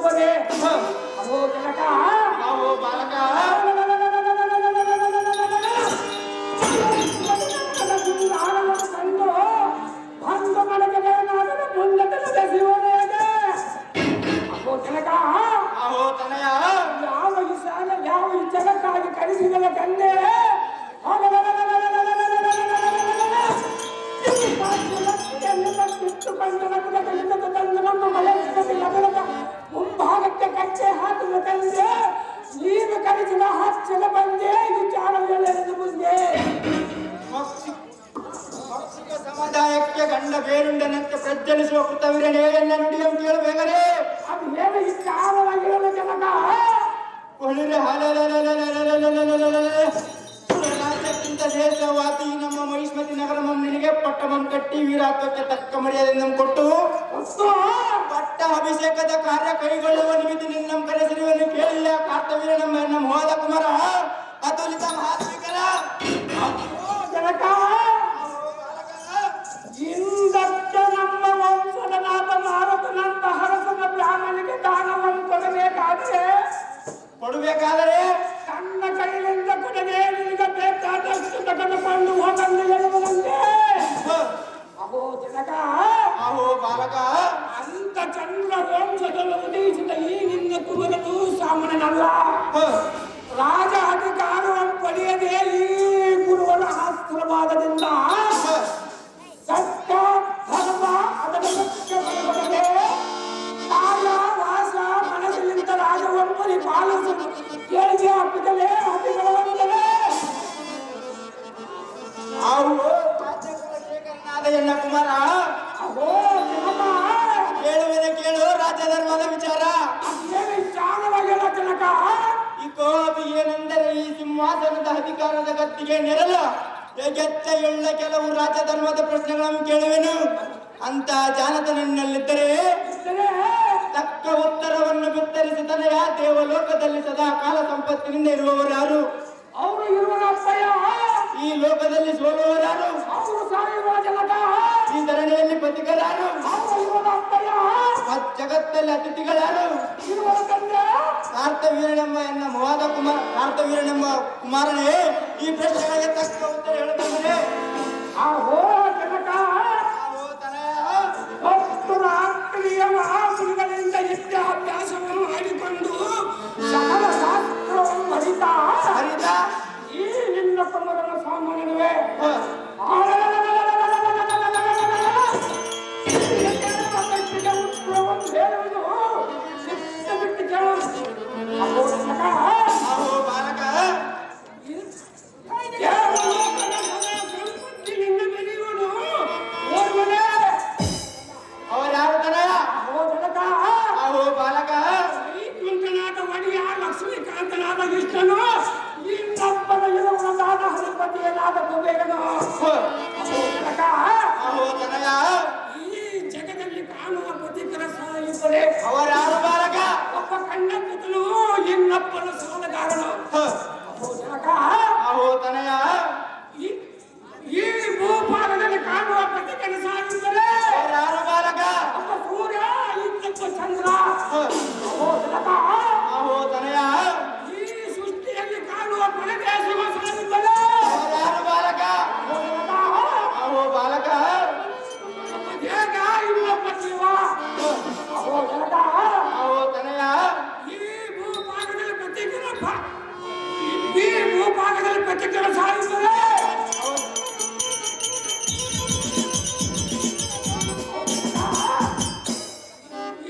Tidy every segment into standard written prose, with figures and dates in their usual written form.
ಬರುತ್ತದೆ. ಅಹೋ ಜನಕ, ಅಹೋ ಬಾಲಕ, ಕಂಡು ಬಂದು ಮಲಗದೇನಾದರೂ ಮುಂದೆ ಬೆಸೆಯುವುದೇ. ಅಹೋ ಜನಕ, ಅಹೋ ತನಯ, ಯಾವ ಈಶಾನ ಯಾವ ಈ ಜಗಕ್ಕಾಗಿ ಕರೆಸಿದನ ತಂದೆ. ಮುಂಭಾಗಕ್ಕೆ ಕಚ್ಚೆ ಹಾಕುವ ತಂದೆ, ನೀನು ಕರೆಸಿದ ಹಚ್ಚಲ ಬಂದೆ ವಿಚಾರಗಳೆಂದು ಮುಂದೆ. ಪಕ್ಷಿಕ ಸಮುದಾಯಕ್ಕೆ ಗಂಡ ಬೇರುಂಡನಂತೆ ಪ್ರಜ್ವಲಿಸುವ ಕೃತವೀರನೇ ಎಲ್ಲ ನುಡಿಯಂ ಕೇಳಬೇಕರೇ. ಅದು ಏನು ವಿಚಾರವಾಗಿರಲು ಜನಕ. ರಾಜ್ಯಕ್ಕಿಂತ ದೇಶವಾದಿ ನಮ್ಮ ಮಹಿಷ್ಮತಿ ನಗರ ನಿನಗೆ ಪಟ್ಟಮಂ ಕಟ್ಟಿ ವೀರಾತ್ವಕ್ಕೆ ತಕ್ಕ ಮರ್ಯಾದೆ ಕೊಟ್ಟು ಪಟ್ಟ ಅಭಿಷೇಕದ ಕಾರ್ಯ ಕೈಗೊಳ್ಳುವ ನಿಮಿತ್ತ ನಿನ್ನ ಕರೆಸಿರುವನ್ನು ಕೇಳಿಲ್ಲ ಕಾರ್ತವೀರ ನಮ್ಮ ಹೋದ ಕುಮಾರ ಅತುಲಿತ ಮಹಾತ್ಮಿಕರ ಜನಕ. ಇಂದಕ್ಕೆ ನಮ್ಮ ವಂಶದ ನಾಥ ಮಾರುತನಂತ ಹರಸನ ಬ್ರಾಹ್ಮಣಿಗೆ ದಾನವನ್ನು ಕೊಡಬೇಕಾದರೆ ತನ್ನ ಕೈಯಿಂದ ಕೊಡದೆ ನಿನಗೆ ಬೇಕಾದಷ್ಟು ತೆಗೆದುಕೊಂಡು ಹೋಗಲು ಎನ್ನುವುದಂತೆ. ಅಹೋ ಜನಕ, ಅಹೋ ಬಾಲಕ, ಅಂತ ಚಂದ್ರ ವಂಶದಲ್ಲಿ ಉದಯಿಸಿದ ಈ ನಿನ್ನ ಕುರುಬನು ಸಾಮಾನ್ಯನಲ್ಲ. ರಾಜ ಅಧಿಕಾರವನ್ನು ಪಡೆಯದೆ ಈ ಕುರುವನ ಆಶೀರ್ವಾದದಿಂದ ಸತ್ಯ ಧರ್ಮ ಅದರ ಮುಖ್ಯವಾಗಿದೆ. ಕಾಲ ವಾಸ ಮನಸ್ಸಿನಿಂದ ರಾಜವನ್ನು ಪರಿಪಾಲಿಸುವುದು ಕೇಳಿಗೆ ಹಾಕಿದಲೇ ಅತಿಗಳವನಿಗೆ ಅವು ರಾಜ್ಯಕುಲಶೇಖರನಾದ ಎನ್ನ ಕುಮಾರ. ಅಹೋ ಜನಕ, ಕೇಳುವುದೇ ಕೇಳು ರಾಜ್ಯ ಧರ್ಮದ ವಿಚಾರ. ಅದೇನು ವಿಚಾರವಾಗಿಲ್ಲ ಜನಕ. ಇಕೋ ಅದು ಏನೆಂದರೆ ಈ ಸಿಂಹಾಸನದ ಅಧಿಕಾರದ ಗತ್ತಿಗೆ ನೆರಳ ಎಚ್ಚ ಎಳ್ಳ ಕೆಲವು ರಾಜ್ಯ ಧರ್ಮದ ಪ್ರಶ್ನೆಗಳನ್ನು ಕೇಳುವೆನು. ಅಂತ ಜಾನತ ನಿನ್ನಲ್ಲಿದ್ದರೆ ತಕ್ಕ ಉತ್ತರವನ್ನು ಬಿತ್ತರಿಸಿ ತನಯ ದೇವಲೋಕದಲ್ಲಿ ಸದಾ ಕಾಲ ಸಂಪತ್ತಿನಿಂದ ಇರುವವರು ಯಾರು? ಅವರು ಇರುವನಪ್ಪಯ್ಯ. ಈ ಲೋಕದಲ್ಲಿ ಸೋಲುವರಾರು? ಅವರು ಸಾಯುವ ಜನಕ. ಈ ಧರಣಿಯಲ್ಲಿ ಪತಿಕರಾರು? ಅವರು ಇರುವನಪ್ಪಯ್ಯ. ಜಗತ್ತಲ್ಲಿ ಅತಿಥಿಗಳಾರು? ಇರುವನ ತಂದೆ ಕಾರ್ತವೀರನೆಂಬ ಎನ್ನ ಮವಾದ ಕುಮಾರ ಕಾರ್ತವೀರನೆಂಬ ಕುಮಾರನೇ ಈ ಪ್ರಶ್ನೆಗಳಿಗೆ ತಕ್ಕ ಉತ್ತರ ಹೇಳುತ್ತಂದರೆ ಅಹೋ ಜನಕ, ಹತ್ತು ರಾತ್ರಿಯ ಮಹಾಪುರುಗಳಿಂದ ವಿದ್ಯಾಭ್ಯಾಸವನ್ನು ಮಾಡಿಕೊಂಡು ಸಕಲ ಶಾಸ್ತ್ರವನ್ನು ಹರಿತ ಈ ನಿನ್ನ ಕುಮಾರನ ಸಾಮಾನ್ಯವೇ. ಉತ್ತರವನ್ನು ಹೇಳುವುದು ಸಿಕ್ಕ ಬಿಟ್ಟು ಕೇಳುವುದು. ಅಹೋ ಜನಕ, ಅಹೋ ಬಾಲಕ, ಸಂಪತ್ತಿನಿಂದ ಬೆಳೆಯುವುದು ಓರ್ವನೇ. ಅವರ್ಯಾರು ತನಯ? ಅಹೋ ಜನಕ, ಅಹೋ ಬಾಲಕ, ಶ್ರೀಕಂಠನಾದ ಒಡೆಯ ಲಕ್ಷ್ಮೀಕಾಂತನಾದ ಕೃಷ್ಣನು ಇನ್ನೊಬ್ಬನ ಇರುವನಾದ ಹರಿಪತಿಯನಾದ ಕುಬೇರನು. ಅಹೋ ಜನಕ, ಅಹೋ ತನಯ, ಈ ಜಗದಲ್ಲಿ ಕಾಣುವ ಪ್ರತಿಕರ ಸಾಯಿಸದೆ ಅವರ್ಯಾರು ಬಾಲಕ? ಒಬ್ಬ ಕಣ್ಣಪ್ಪನು ಇನ್ನೊಬ್ಬನ ಸಾಲಗಾರನು. ಅಹೋ ಜನಕ, ಅಹೋ ತನಯ, ಈ ಭೂಪಾಲದಲ್ಲಿ ಕಾಣುವ ಪ್ರತಿಕರ ಸಾಯಿಸದೆ ಅವರ್ಯಾರು ಬಾಲಕ? ಒಬ್ಬ ಸೂರ್ಯ ಇನ್ನೊಬ್ಬ ಚಂದ್ರ. ಅಹೋ ಜನಕ, ಅಹೋ ತನಯ, ಈ ಸೃಷ್ಟಿಯಲ್ಲಿ ಕಾಣುವ ಪರದೇಶವ ಸಾಯಿಸದೆ ಅವರ್ಯಾರು ಬಾಲಕ? ಅಹೋ ಜನಕ, ಅಹೋ ಬಾಲಕ, ಒಬ್ಬ ದೇಗ ಇನ್ನೊಬ್ಬ ಜೀವ. ಅಹೋ ಜನಕ, ಅಹೋ ತನಯ, ಈ ಭೂಭಾಗದಲ್ಲಿ ಪ್ರತಿಕರ ಸಾಯಿಸದೆ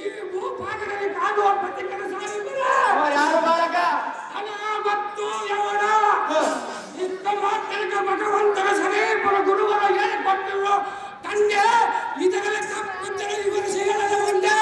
ಈ ಭೂಭಾಗದಲ್ಲಿ ಕಾಣುವ ಪ್ರತಿಕರ ಸಾಯಿಸದೆ ಅವರ್ಯಾರು ಬಾಲಕ? ಹಣ ಮತ್ತು ಯವನ ಇತ್ತ ಮಾತ್ರಕ್ಕೆ ಭಗವಂತನ ಸರೀಪರ ಗುರುಗಳ ಹೇಳಿಕೊಟ್ಟಿರುವ ತಂದೆ ಇದರಲ್ಲಿ ತಪ್ಪುತ್ತರ ವಿವರಿಸಿ ಹೇಳದ ಮುಂದೆ.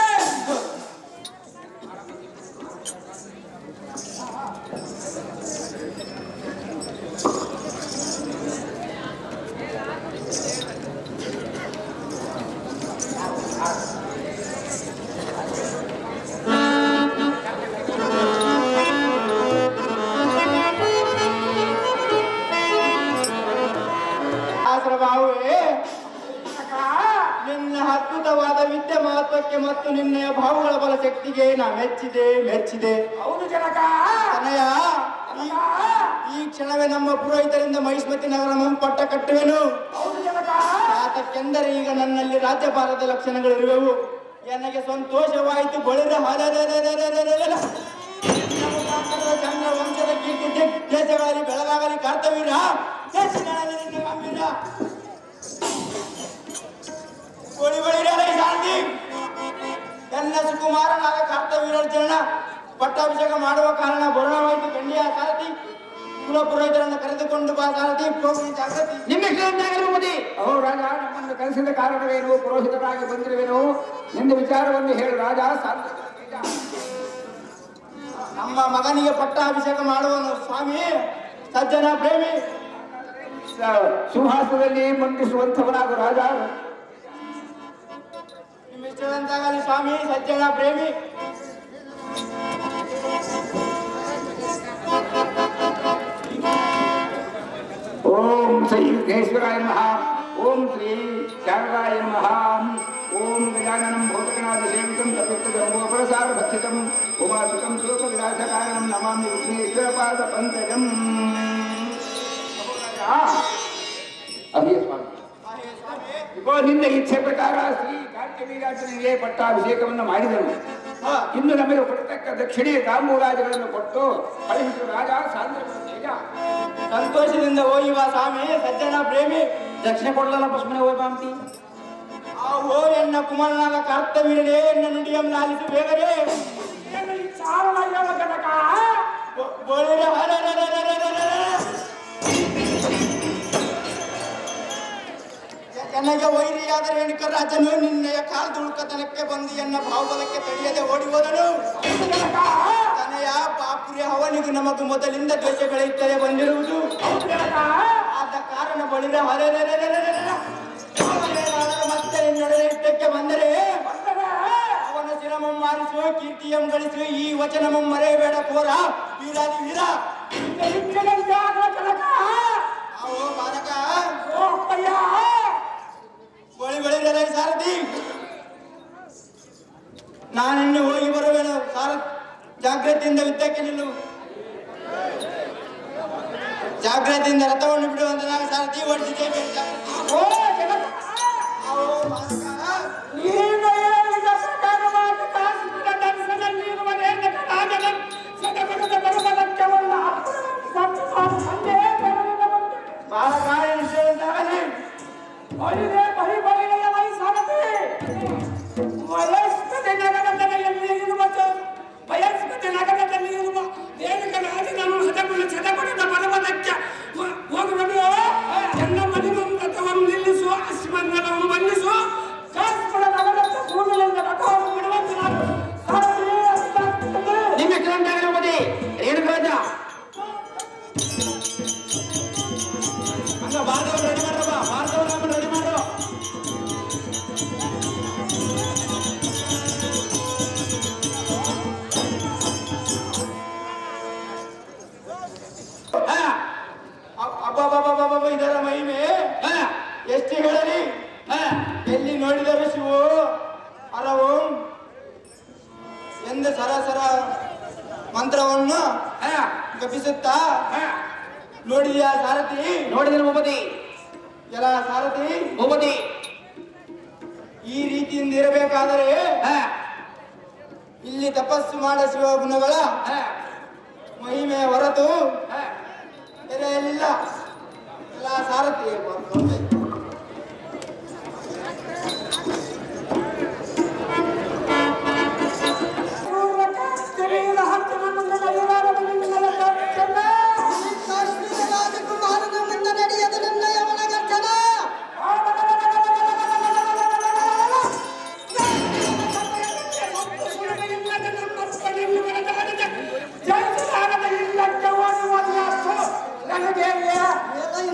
ನಿನ್ನಯ ಭಾವಗಳ ಬಲ ಶಕ್ತಿಗೆ ನಾ ಮೆಚ್ಚಿದೆ. ಹೌದು ಜನಕ. ತನಯ ಈ ಕ್ಷಣವೇ ನಮ್ಮ ಪುರೋಹಿತರಿಂದ ಮಹಿಷ್ಮತಿ ನಗರ ಪಟ್ಟ ಕಟ್ಟುವೆನು. ಹೌದು ಜನಕ. ಯಾತಕ್ಕೆಂದರೆ ಈಗ ನನ್ನಲ್ಲಿ ರಾಜ್ಯಭಾರದ ಲಕ್ಷಣಗಳಿರುವೆವು. ನನಗೆ ಸಂತೋಷವಾಯಿತು. ಬಳಿರ ಚಂದ್ರ ವಂಶದ ಕೀರ್ತಿ ದೇಶಗಳಲ್ಲಿ ಬೆಳಗಾಗಲಿ ಕರ್ತವೀರ ಶಾಂತಿ ಎಲ್ಲ ಸುಕುಮಾರನಾದ ಕರ್ತವೀರ್ಜನ ಪಟ್ಟಾಭಿಷೇಕ ಮಾಡುವ ಕಾರಣ ಬರುಣವಾಯಿತು. ಗಂಡಿಯ ಸಾರಥಿ ಕುಲ ಪುರೋಹಿತರನ್ನು ಕರೆದುಕೊಂಡು ಬಾ ಸಾರಥಿ. ಜಾಗೃತಿ ನಿಮ್ಮೆಷ್ಟೇ ಓ ರಾಜ, ನಮ್ಮನ್ನು ಕರೆಸಿದ ಕಾರಣವೇನು? ಪುರೋಹಿತರಾಗಿ ಬಂದಿರುವೆನು. ನಿನ್ನ ವಿಚಾರವನ್ನು ಹೇಳು ರಾಜ. ನಮ್ಮ ಮಗನಿಗೆ ಪಟ್ಟಾಭಿಷೇಕ ಮಾಡುವನು ಸ್ವಾಮಿ. ಸಜ್ಜನ ಪ್ರೇಮಿ, ಸಿಂಹಾಸನದಲ್ಲಿ ಮಂಡಿಸುವಂಥವನಾಗ ರಾಜ. ನಿಮ್ಮಿಷ್ಟದಂತಾಗಲಿ ಸ್ವಾಮಿ. ಸಜ್ಜನ ಪ್ರೇಮಿ. ಓಂ ಶ್ರೀ ವಿಘ್ನೇಶ್ವರಾಯ ನಮಃ. ಓಂ ಶ್ರೀ ಶಾರದಾಯ ನಮಃ. ಓಂ ಗಜಾನನಂ ಭೂತಗಣಾದಿ ಸೇವಿತಂ ತಪಿತ್ತಮೋಪರಸಾರ ಭಕ್ಷಿತಂ ಉಮಾಸುತಂ ಶೋಕ ವಿನಾಶಕಾರಣಂ ನಮಾಮಿ ವಿಘ್ನೇಶ್ವರ ಪಾದ ಪಂಕಜಂ. ಅದೇ ಸ್ವಾಮಿ, ನಿನ್ನ ಇಚ್ಛೆ ಪ್ರಕಾರ ಶ್ರೀ ಕಾರ್ತಿವೀರಾಜನಿಗೆ ಪಟ್ಟಾಭಿಷೇಕವನ್ನು ಮಾಡಿದನು. ಇನ್ನು ನಮಗೆ ಕೊಡತಕ್ಕ ದಕ್ಷಿಣೆ ತಾಂಬೂಲಾದಿಗಳನ್ನು ಕೊಟ್ಟು ಕಳುಹಿಸು ರಾಜ. ಸಾಂದ್ರ ಸಂತೋಷದಿಂದ ಹೋಗಿವ ಸ್ವಾಮಿ. ಸಜ್ಜನ ಪ್ರೇಮಿ. ದಕ್ಷಿಣೆ ಕೊಡಲಲ್ಲ ಪಶ್ಮನೆ ಹೋಗಿ ಬಾಂತಿ. ಆ ಓ ಎನ್ನ ಕುಮಾರನಾದ ಕರ್ತವೀರನೇ, ಎನ್ನ ನುಡಿಯನ್ನು ಲಾಲಿಸು ಬೇಗನೆ. ನನಗೆ ವೈರಿಯಾದ ರೇಣುಕ ರಾಜನು ನಿನ್ನೆಯ ಕಾಲ್ ದುಳುಕತನಕ್ಕೆ ಬಂದು ಎನ್ನ ಭಾವಬಲಕ್ಕೆ ತಡೆಯದೆ ಓಡಿ ಹೋದನು. ತನೆಯ ಪಾಪುರಿ ಅವನಿಗೂ ನಮಗೂ ಮೊದಲಿಂದ ದ್ವೇಷಗಳೆಯುತ್ತಲೇ ಬಂದಿರುವುದು. ಆದ ಕಾರಣ ಬಳಿದ ಮತ್ತೆ ನಿನ್ನೊಡನೆ ಯುದ್ಧಕ್ಕೆ ಬಂದರೆ ಅವನ ಶಿರಮಂ ಮಾರಿಸುವ ಕೀರ್ತಿಯಂ ಗಳಿಸುವ ಈ ವಚನಮಂ ಮರೆಯಬೇಡ ಕೋರ ವೀರಾದಿ ವೀರ. ಬಾಲಕ ಬಳಿದರೆ ಸಾರಥಿ, ನಾನಿನ್ನು ಹೋಗಿ ಬರುವೆನು. ಜಾಗ್ರತೆಯಿಂದ ಯುದ್ಧಕ್ಕೆ ನಿಲ್ಲು. ಜಾಗ್ರತೆಯಿಂದ ರಥವನ್ನು ಬಿಡುವಂತ ನಾವು ಸಾರಥಿ ಓಡಿಸಿದ್ದೇವೆ. ವಯಸ್ಕತೆ ನಗರದಲ್ಲಿ ಇರುವ ರೇಣುಕ ರಾಜನನ್ನು ಹದಗೊಳ್ಳ ಚದಗೊಡದ ಪರ್ವತಕ್ಕೆ ಹೋಗುವುದು. ಎಲ್ಲ ಮಣಿಮಂತ್ರವನ್ನು ನಿಲ್ಲಿಸುವ ಅಶ್ವವನ್ನು ಬಂಧಿಸುವ ಕಾಸ್ಪುರ ನಗರಕ್ಕೆ ಕೂದಲಿಂದ ರಥವನ್ನು ಬಿಡುವಂತೆ ನಿಮ್ಮ ಕಿರಂತಾಗಿರುವುದೇ ರೇಣುಕ ರಾಜ. ಹಂಗ ಭಾರತವನ್ನು ರೆಡಿ ಮಾಡಪ್ಪ. ಭಾರತವನ್ನು ರೆಡಿ ಮಾಡು. ಇದರ ಮಹಿಮೆ ಎಷ್ಟು ಹೇಳಲಿ. ಎಲ್ಲಿ ನೋಡಿದರು ಶಿವು ಹರವು ಎಂದು ಸರಸರ ಮಂತ್ರವನ್ನು ಗಪಿಸುತ್ತಾ ನೋಡಿದ್ಯಾ ಸಾರಥಿ? ನೋಡಿದ್ರೆ ಭೂಪತಿ. ಎಲ್ಲ ಸಾರಥಿ ಭೂಪತಿ, ಈ ರೀತಿಯಿಂದ ಇರಬೇಕಾದರೆ ಇಲ್ಲಿ ತಪಸ್ಸು ಮಾಡಿಸುವ ಗುಣಗಳ ಮಹಿಮೆಯ ಹೊರತು ಎಲೆಯಲ್ಲಿಲ್ಲ. ಎಲ್ಲ ಸಾರಥಿ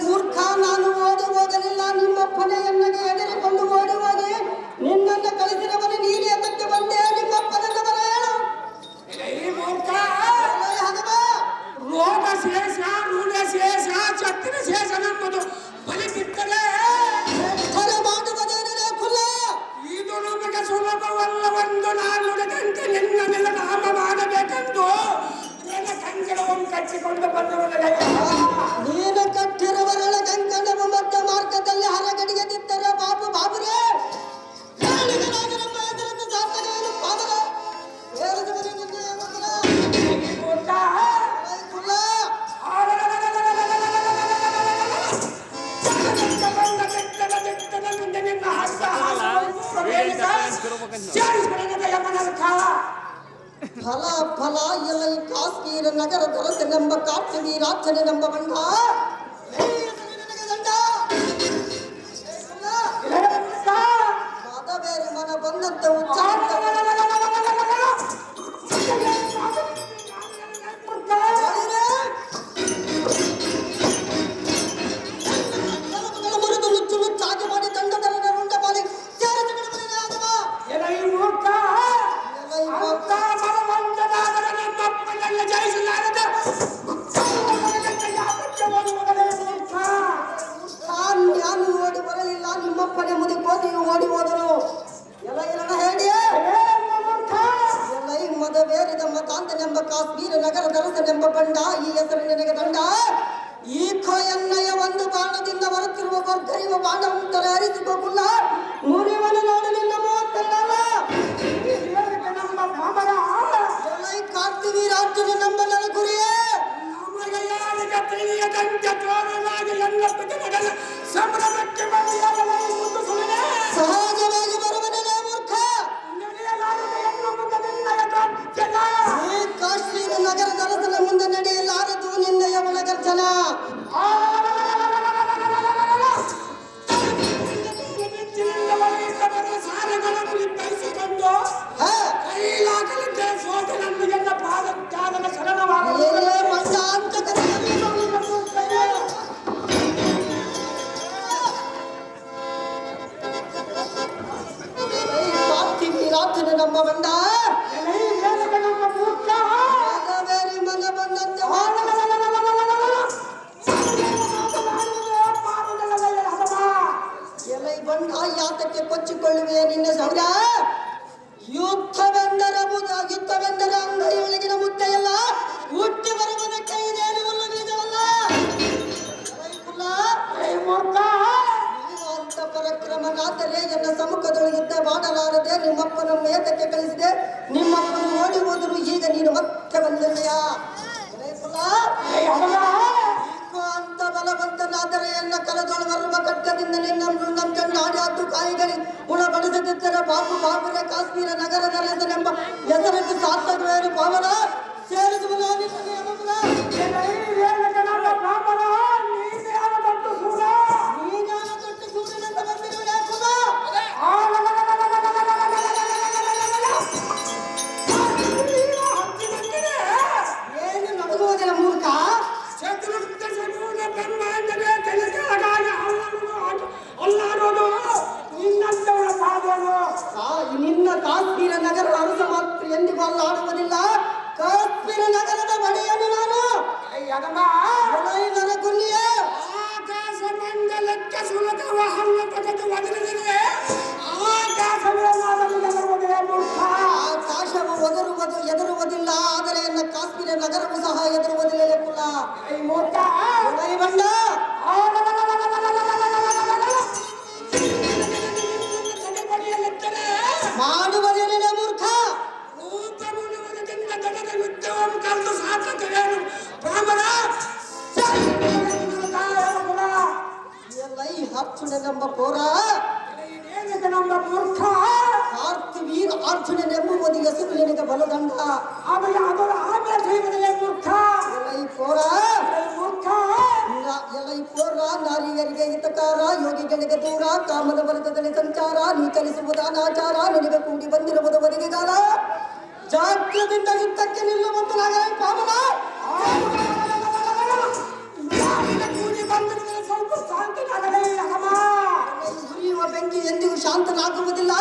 ಮೂರ್ಖ, ನಾನು ಓಡಿ ಹೋಗಲಿ ಫಲ ಫಲ ಎಲ್ಲ ಈ ಕಾಶ್ಮೀರ ನಗರ ದೊರಸನೆಂಬ ಕಾಟ್ವಿ ರಾಜನೆಂಬ ಬಂಡ ಬೇರೆ ಮನ ಬಂದಂತ ಮುರಿದು ನುಚ್ಚು ನುಚ್ಚಾಗಿ ಮಾಡಿ ದಂಡದರ ರುಂಡ ಮಾಡಿ ನಾನು ಓಡಿ ಬರಲಿಲ್ಲ ನಿಮ್ಮಪ್ಪನೇ ಮುದಿಕೋ ನೀವು ಓಡಿ ಹೋದರು ಎಲ್ಲ ಇರೋಣ ಹೇಳಿ ಎಲ್ಲ ಈ ಮದವೇರಿದ ಮತಾಂತನೆಂಬ ಕಾಶ್ಮೀರ ನಗರ ದರಸನೆಂಬ ಬಂಡ ಈ ಹೆಸರು ನಿನಗೆ ದಂಡ ಈ ಕೊಯನ್ನಯ ಒಂದು ಬಾಣದಿಂದ ಬರುತ್ತಿರುವ ಬರ್ಗರಿವ ಬಾಣ ಉಂಟರೆ ಅರಿಸಿಕೊಳ್ಳ ಮುರಿವನ ನೋಡು ನಿನ್ನ ಮೂವತ್ತಲ್ಲ ಎಲ್ಲ ಈ ಕಾರ್ತಿವಿ ರಾಜ್ಯದ ನಂಬಲನ ಗುರಿಯೇ ಸಹಜವಾಗಿ ಬರುವನೇ ಮೂರ್ಖ ಈ ಕಾಶ್ಮೀರ ನಗರ ದರಸನ ಮುಂದೆ ನಡೆಯಲಾರದು ನಿನ್ನಯ ಒಳಗರ್ಜನ ನಮ್ಮ ಬಂಡ ಬೇರೆ ಮನ ಬಂದಂತೆ ಎಲೈ ಬಂಡ ಯಾತಕ್ಕೆ ಕೊಚ್ಚಿಕೊಳ್ಳುವೆ ನಿನ್ನ ಸೌರ ಯುದ್ಧವೆಂದರೆ ಅಂಗೈಯೊಳಗಿನ ಮುದ್ದೆಯಲ್ಲ ಹುಟ್ಟಿ ಬರುವುದಕ್ಕೆ ಇದೇನು ಹುಲ್ಲು ಬೀಜವಲ್ಲ ಅಂತ ಪರಕ್ರಮನಾದರೆ ಎನ್ನ ಸಮ್ಮುಖದೊಳಗಿದ್ದ ಮಾಡಲಾರದೆ ನಿಮ್ಮಪ್ಪನ ಮೇತಕ್ಕೆ ಕಳಿಸಿದೆ ನಿಮ್ಮಪ್ಪನ ಓಡಿ ಹೋದರು ಈಗ ನೀನು ಮತ್ತೆ ಬಂದಿರುವೆಯಾ ಅಂತ ಬಲವಂತನಾದರೆ ಎನ್ನ ಕಲದೊಳ ಬರುವ ಖಡ್ಗದಿಂದ ನಿನ್ನ ಕಂಡಾಡಿ ಹತ್ತು ಕಾಯಿಗಳಿ ಉಣಬಡಿಸದಿದ್ದರೆ ಬಾಬುರೆ ಕಾಶ್ಮೀರ ನಗರದ ಹೆಸರೆಂಬ ಹೆಸರಿಗೆ ಸಾರ್ಥಕವೇನು ಪಾವನ ಸೇರಿಸುವುದು ಏನು ನಡುಗುವುದಿಲ್ಲ ಮೂರ್ಖ ನಿನ್ನ ಕಾಶ್ಮೀರ ನಗರ ಅರಸ ಮಾತ್ರ ಎಂದಿಗೂ ಅಲ್ಲಾಡುವುದಿಲ್ಲ ಕಾಶ್ಮೀರ ನಗರದ ಬಳಿಯನ್ನು ನಾನು ನನಗುಲ್ಲಿಯೇ ಆಕಾಶಮಂಡಲಕ್ಕೆ ಸುಲಭ ತೆಗೆದು ಒದರಿದರೆ ಆಕಾಶವು ಒದರುವುದು ಎದುರುವುದಿಲ್ಲ ಆದರೆ ಎನ್ನ ಕಾಶ್ಮೀರ ನಗರವು ಸಹ ಎದುರುವುದಿಲ್ಲ ಬಂಡ ಮಾಡುವುದೇನಿಲ್ಲ ಮೂರ್ಖ ಈ ಅರ್ಜುನನೆಂಬ ಪೋರ ಕಾರ್ತಿವೀರ ಅರ್ಜುನನೆಂಬುವುದು ಹೆಸರು ನಿನಗೆ ಬಲದಂಡ ಈ ಪೋರ ನಾರಿಯರಿಗೆ ಹಿತಕಾರ ಯೋಗಿಗಳಿಗೆ ದೂರ ಕಾಮದ ಬಲದಲ್ಲಿ ಸಂಚಾರ ನೀ ಕಲಿಸುವುದು ಅನಾಚಾರ ನಿನಗೆ ಕೂಡಿ ಬಂದಿರುವುದು ಬದಿಗೆಗಾಲ ಜಾಗ್ರದಿಂದ ಯುದ್ಧಕ್ಕೆ ನಿಲ್ಲುವಂತ ಪಾವನ ಸ್ವಲ್ಪ ಉರಿಯುವ ಬೆಂಕಿ ಎಂದಿಗೂ ಶಾಂತನಾಗುವುದಿಲ್ಲ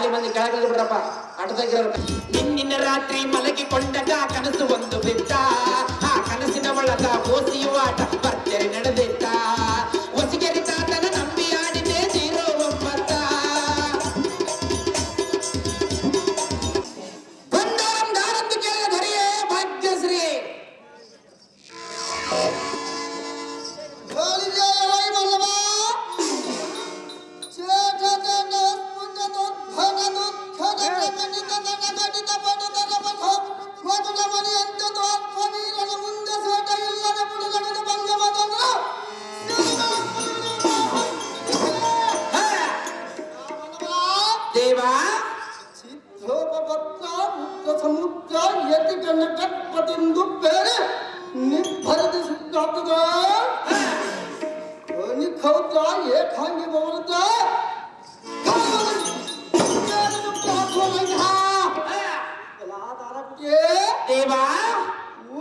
ಪಾಳಿ ಮಂದಿ ಕೆಳಗಿಳಿದು ಬಿಡ್ರಪ್ಪ ಆಟದಾಗಿರೋರು. ನಿನ್ನಿನ ರಾತ್ರಿ ಮಲಗಿಕೊಂಡಾಗ ಕನಸು ಒಂದು ಬಿಟ್ಟ, ಆ ಕನಸಿನ ಒಳಗ ಓಸಿಯು ಆಟ ಭರ್ಜರಿ ನಡೆದಿಟ್ಟ. ಹೊಸಿಗೆರಿ ತಾತನ ನಂಬಿ ಆಡಿದೆ 09 ಬಂದಾರಂ ದಾರಂದು ಕೇಳಿದ ಧರಿಯೇ ಭಾಗ್ಯಶ್ರೀ. ದೇವಾ ಸಮುದ್ರ ಯತಿ ಕನ್ನಕತ್ಪತಿಂದು ಬೇರೆ ನಿರ್ಭರದಿ ಸುತ್ತಾಗ್ತದ ನಿಖೌತ ಏಕಾಂಗಿ ಬಹುತ ದೇವಾ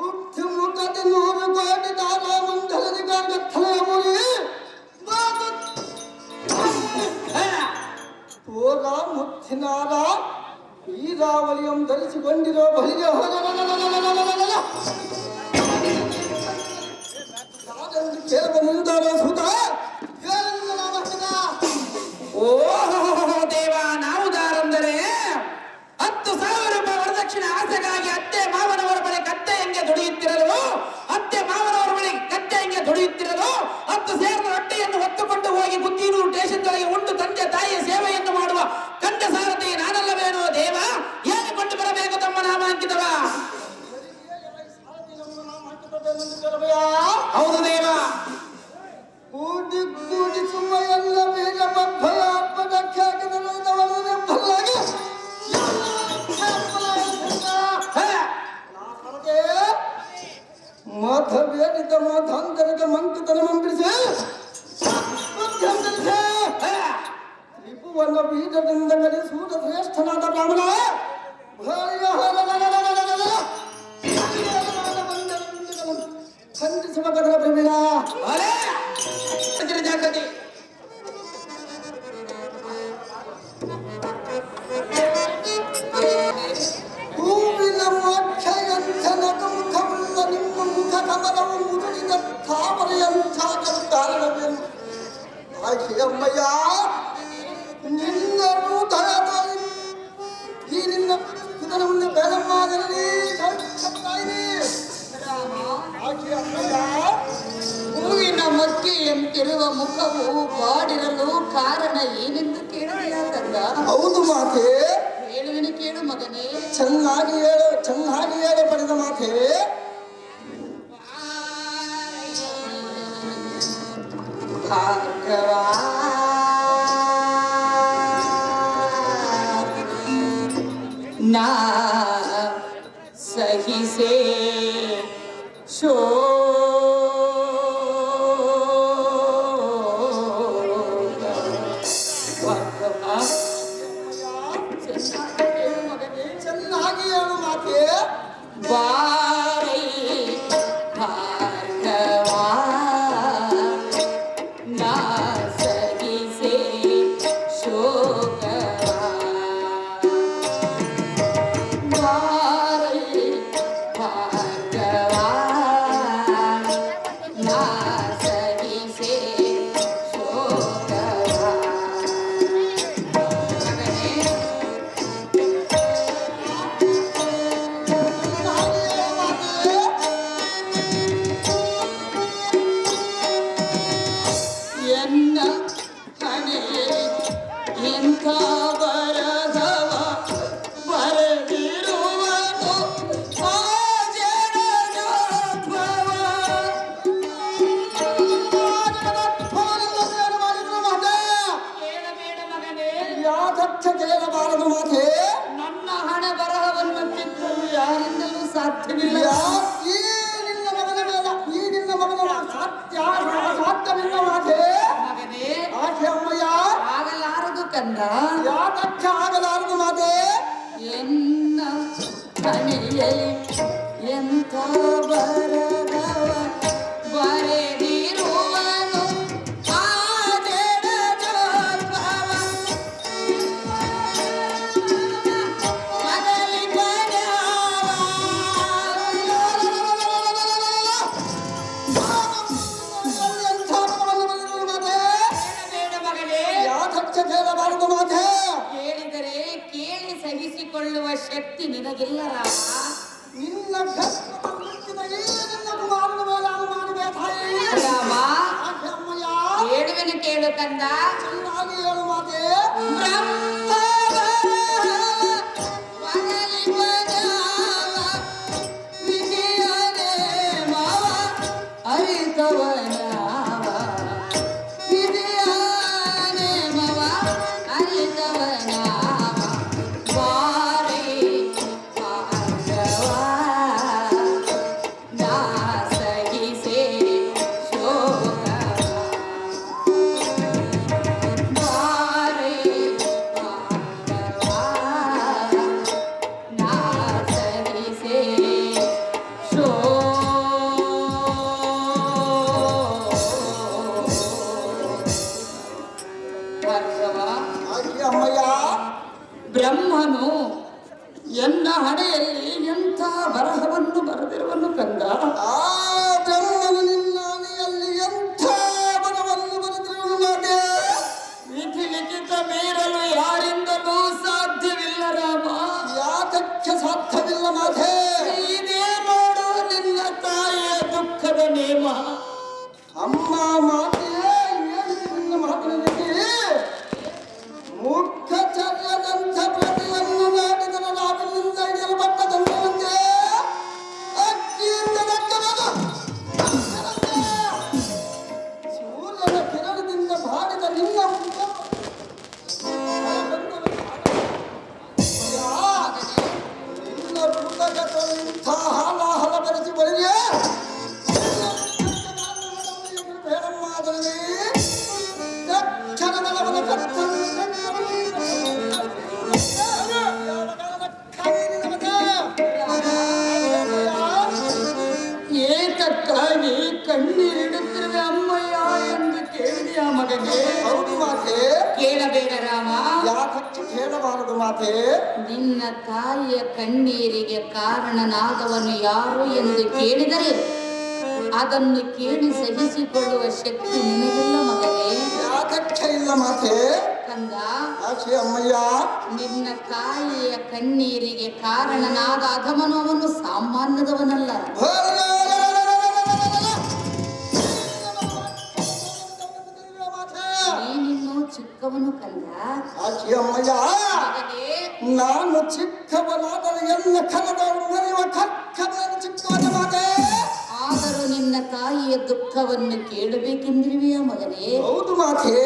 ಉತ್ತಿ ಮುಖದ 100 ಕೋಟಿ ದಾರ ಮಂಡಲದಿ ಗಂಗಥಲೆಯ ಮುರಿ ತೋರ ಮುತ್ತಿನಾರ ಈರಾವಳಿಯಂ ಧರಿಸಿಕೊಂಡಿರೋ ಬಲಿಗೆ ಕೇಳುವ ನಿರ್ಧಾರ ಸುತ ಓ ದೇವ, ನಾವು ದಾರಂದರೆ 10,000 ರೂಪಾಯಿ ವರದಕ್ಷಿಣೆ ಆಸೆಗಾಗಿ ಅತ್ತೆ ಮಾವನವರ ಬಳಿ ಕತ್ತೆ ಹೆಂಗೆ ದುಡಿಯುತ್ತಿರಲು, ಅತ್ತೆ ಮಾವನವರ ಬಳಿ ಕತ್ತೆ ಹೆಂಗೆ ದುಡಿಯುತ್ತಿರಲು, 10 ಸೇರಿನ ರೊಟ್ಟಿಯನ್ನು ಹೊತ್ತುಕೊಂಡು ಹೋಗಿ ಗುತ್ತಿನೂರು ಸ್ಟೇಷನ್ಗಳಿಗೆ ಉಂಡು ತಂದೆ ತಾಯಿಯ ಸೇವೆಯನ್ನು ಮಾಡುವ ಕಂಡ ಸಾರಥಿ ನಾನಲ್ಲವೇನೋ ದೇವ, ಹೇಳಿಕೊಂಡು ಬರಬೇಕು ತಮ್ಮ ನಾಮಾಂಕಿತವ. ಹೌದು ದೇವ. ಕೂಡಿ ಕೂಡಿ ಸುಮ್ಮ ಎಲ್ಲ ಬೇಗ ಭಯ ಹಬ್ಬದ ಖ್ಯಾತಿದವರೇ ಬಲ್ಲಾಗಿ ಮತ ಬೇಡಿದ ಮತಾಂತರಿಗೆ ಮಂಕುತನ ಮಂಪಿಸಿ ರಿಪುವನ್ನ ಬೀಜದಿಂದ ಗಡಿಸುವುದ ಶ್ರೇಷ್ಠನಾದ ಬ್ರಾಹ್ಮಣ ಖಂಡಿಸುವ ಕದನ ಪ್ರವೀಣ ಜಾಗೃತಿ. ಹೂವಿನ ಮೋಕ್ಷಯಂಥನಕ ಮುಖವುಳ್ಳ ನಿಮ್ಮ ಮುಖ ಕಮಲವು ಮುರುಳಿದ ತಾವರೆಯಂತಾಗಲು ಕಾರಣವೇನು? ಅಮ್ಮಯ್ಯ, ನಿನ್ನ ದಯದಲ್ಲಿ ಈ ನಿನ್ನ ಇದರ ಮುಂದೆ ಬೇಡಮ್ಮಾದಲ್ಲಿ ಹೂವಿನ ಮಗ್ಗೆಯಂತಿರುವ ಮುಖವು ಬಾಡಿರಲು ಕಾರಣ ಏನೆಂದು ಕೇಳಿದೆಯಾ ಕಂದ? ಹೌದು ಮಾತೆ, ಹೇಳುವಿನ ಕೇಳು ಮಗನೇ. ಚೆನ್ನಾಗಿ ಹೇಳ ಪಡೆದ ಮಾತೆ. ಭಾರ್ಗವ ನಾ ಸಹಿಸೆ ಚೆನ್ನಾಗಿ ಹೇಳು ಮಾತೆ. ಬಾರೈ ಭಾರ್ಗವ ನಾ ಸಹಿಸೆ ಶೋಕವ. ಬಾರೈ ಭಾರ್ಗವ ನಾ ಸಹಿಸೆ ಶೋಕವ. ಮಗನೇ, ಎನ್ನ ಹಣೆಯಲ್ಲಿ ಎಂಥ ಬರಹವ ಬರೆದಿರುವನು ಆ ಜಡಜೋದ್ಭವ. ಕೇಳಬೇಡ ಮಗನೇ, ಯಾದಕ್ಷ ಕೇಳಬಾರದು ಮಾತೆ. ನನ್ನ ಹಣೆ ಬರಹವನ್ನು ತಿದ್ದಲು ಯಾರಿಂದಲೂ ಸಾಧ್ಯವಿಲ್ಲ. ಈ ನಿನ್ನ ಮಗನ ಮೇಲೆ ಈ ನಿನ್ನ ಮಗನ ಸಾಧ್ಯವಿಲ್ಲ ಮಾತೆ. ಮಗನೇ, ಆಕೆ ಅಮ್ಮಯ್ಯ, ಆಗಲಾರದು ಕಂದ. ಯಾದಕ್ಷ ಆಗಲಾರದು ಮಾತೆ. ಎನ್ನ ಹಣೆಯಲ್ಲಿ ಎಂಥ ಬರಹವ ಬರೆದಿರುವನು ಆ ಜಡಜೋದ್ಭವ. ಸಹಿಸಿಕೊಳ್ಳುವ ಶಕ್ತಿ ನಿನಗಿಲ್ಲ ರಾಮ. ನಿನ್ನ ಗರ್ಭದ ಏನೆಲ್ಲ ಕುಮಾರನ ಮೇಲೆ ಅನುಮಾನವೇ ತಾಯಿ. ರಾಮ ಆಕೆ ಅಮ್ಮಯ್ಯ ಹೇಳುವೆನು ಕೇಳು ಕಂದ. ಚೆನ್ನಾಗಿ ಹೇಳು ಮಾತೆ. ಆಕೆ ಅಮ್ಮಯ್ಯ ಬ್ರಹ್ಮನು ಎನ್ನ ಹಣೆಯಲ್ಲಿ ಎಂಥ ಬರಹವನ್ನು ಬರೆದಿರುವನು ಕಂದ. ಆ ಬ್ರಹ್ಮನು ನಿನ್ನ ಹಣೆಯಲ್ಲಿ ಎಂಥ ಬರವನ್ನು ಬರೆದಿರುವನು ಮಾತೆ. ವಿಧಿ ಲಿಖಿತ ಮೀರಲು ಯಾರಿಂದಲೂ ಸಾಧ್ಯವಿಲ್ಲ ರಾಮ. ಯಾತಕ್ಕೆ ಸಾಧ್ಯವಿಲ್ಲ ಮಾತೆ. ಇದೇ ನೋಡು ನಿನ್ನ ತಾಯಿಯ ದುಃಖದ ನೇಮ. ಅಮ್ಮ ಮಾತೆಯೇ ಏನಿದೆ ನಿನ್ನ ಮಾತಿನಲ್ಲಿ. ಮುಖಚರ್ಯದಂಥ ಪ್ರತಿಯನ್ನು ನಾಟಿದರೆ ನಾವಿನಿಂದ ಹಿಡಿಯಲ್ಪಟ್ಟ ದಂಡವಂತೆ ಅಕ್ಕಿಯಿಂದ ದಕ್ಕಬಹುದು. ಸೂರ್ಯನ ಕಿರಣದಿಂದ ಬಾಡಿದ ನಿನ್ನ ಮುಖ ನಿನ್ನ ಪುಟಕದಿಂದ ಹಾಲ ಬೆರೆಸಿ ಬಳಿಯೇ ಬೇಡಮ್ಮಾದಲ್ಲಿ ದಕ್ಷಿಣದವನ ಕತ್ತನ್ನು ಏತಕ್ಕಾಗಿ ಕಣ್ಣೀರಿಡುತ್ತಿರುವೆ ಅಮ್ಮಯ್ಯ ಎಂದು ಕೇಳಿದ ಮಗನೇ. ಹೌದು ಮಾತೆ. ಕೇಳಬೇಡ ರಾಮ. ಯಾತಕ್ಕೆ ಕೇಳಬಾರದು ಮಾತೆ. ನಿನ್ನ ತಾಯಿಯ ಕಣ್ಣೀರಿಗೆ ಕಾರಣನಾದವನು ಯಾರು ಎಂದು ಕೇಳಿದರೆ ಅದನ್ನು ಕೇಳಿ ಸಹಿಸಿಕೊಳ್ಳುವ ಶಕ್ತಿ ನಿನಗಿಲ್ಲ ಮಗನೇ. ಯಾತಕ್ಕೆ ಇಲ್ಲ ಮಾತೆ. ಕಂದ ಆಕೆ ಅಮ್ಮಯ್ಯ ನಿನ್ನ ತಾಯಿಯ ಕಣ್ಣೀರಿಗೆ ಕಾರಣನಾದ ಅಧಮನು ಅವನು ಸಾಮಾನ್ಯದವನಲ್ಲ. ನೀನಿನ್ನೂ ಚಿಕ್ಕವನು ಕಂದ. ಆಕೆ ಅಮ್ಮಯ್ಯ ಮಗನೇ ನಾನು ಚಿಕ್ಕವನಾದರೆ ಎಲ್ಲ ಕಲದವರು ಮರೆಯುವ ಕಕ್ಕದೇನು ಚಿಕ್ಕವನ ಮಾತೆ. ಆದರೂ ನಿನ್ನ ತಾಯಿಯ ದುಃಖವನ್ನು ಕೇಳಬೇಕೆಂದಿರುವೆಯ ಮಗನೇ. ಹೌದು ಮಾತೆ.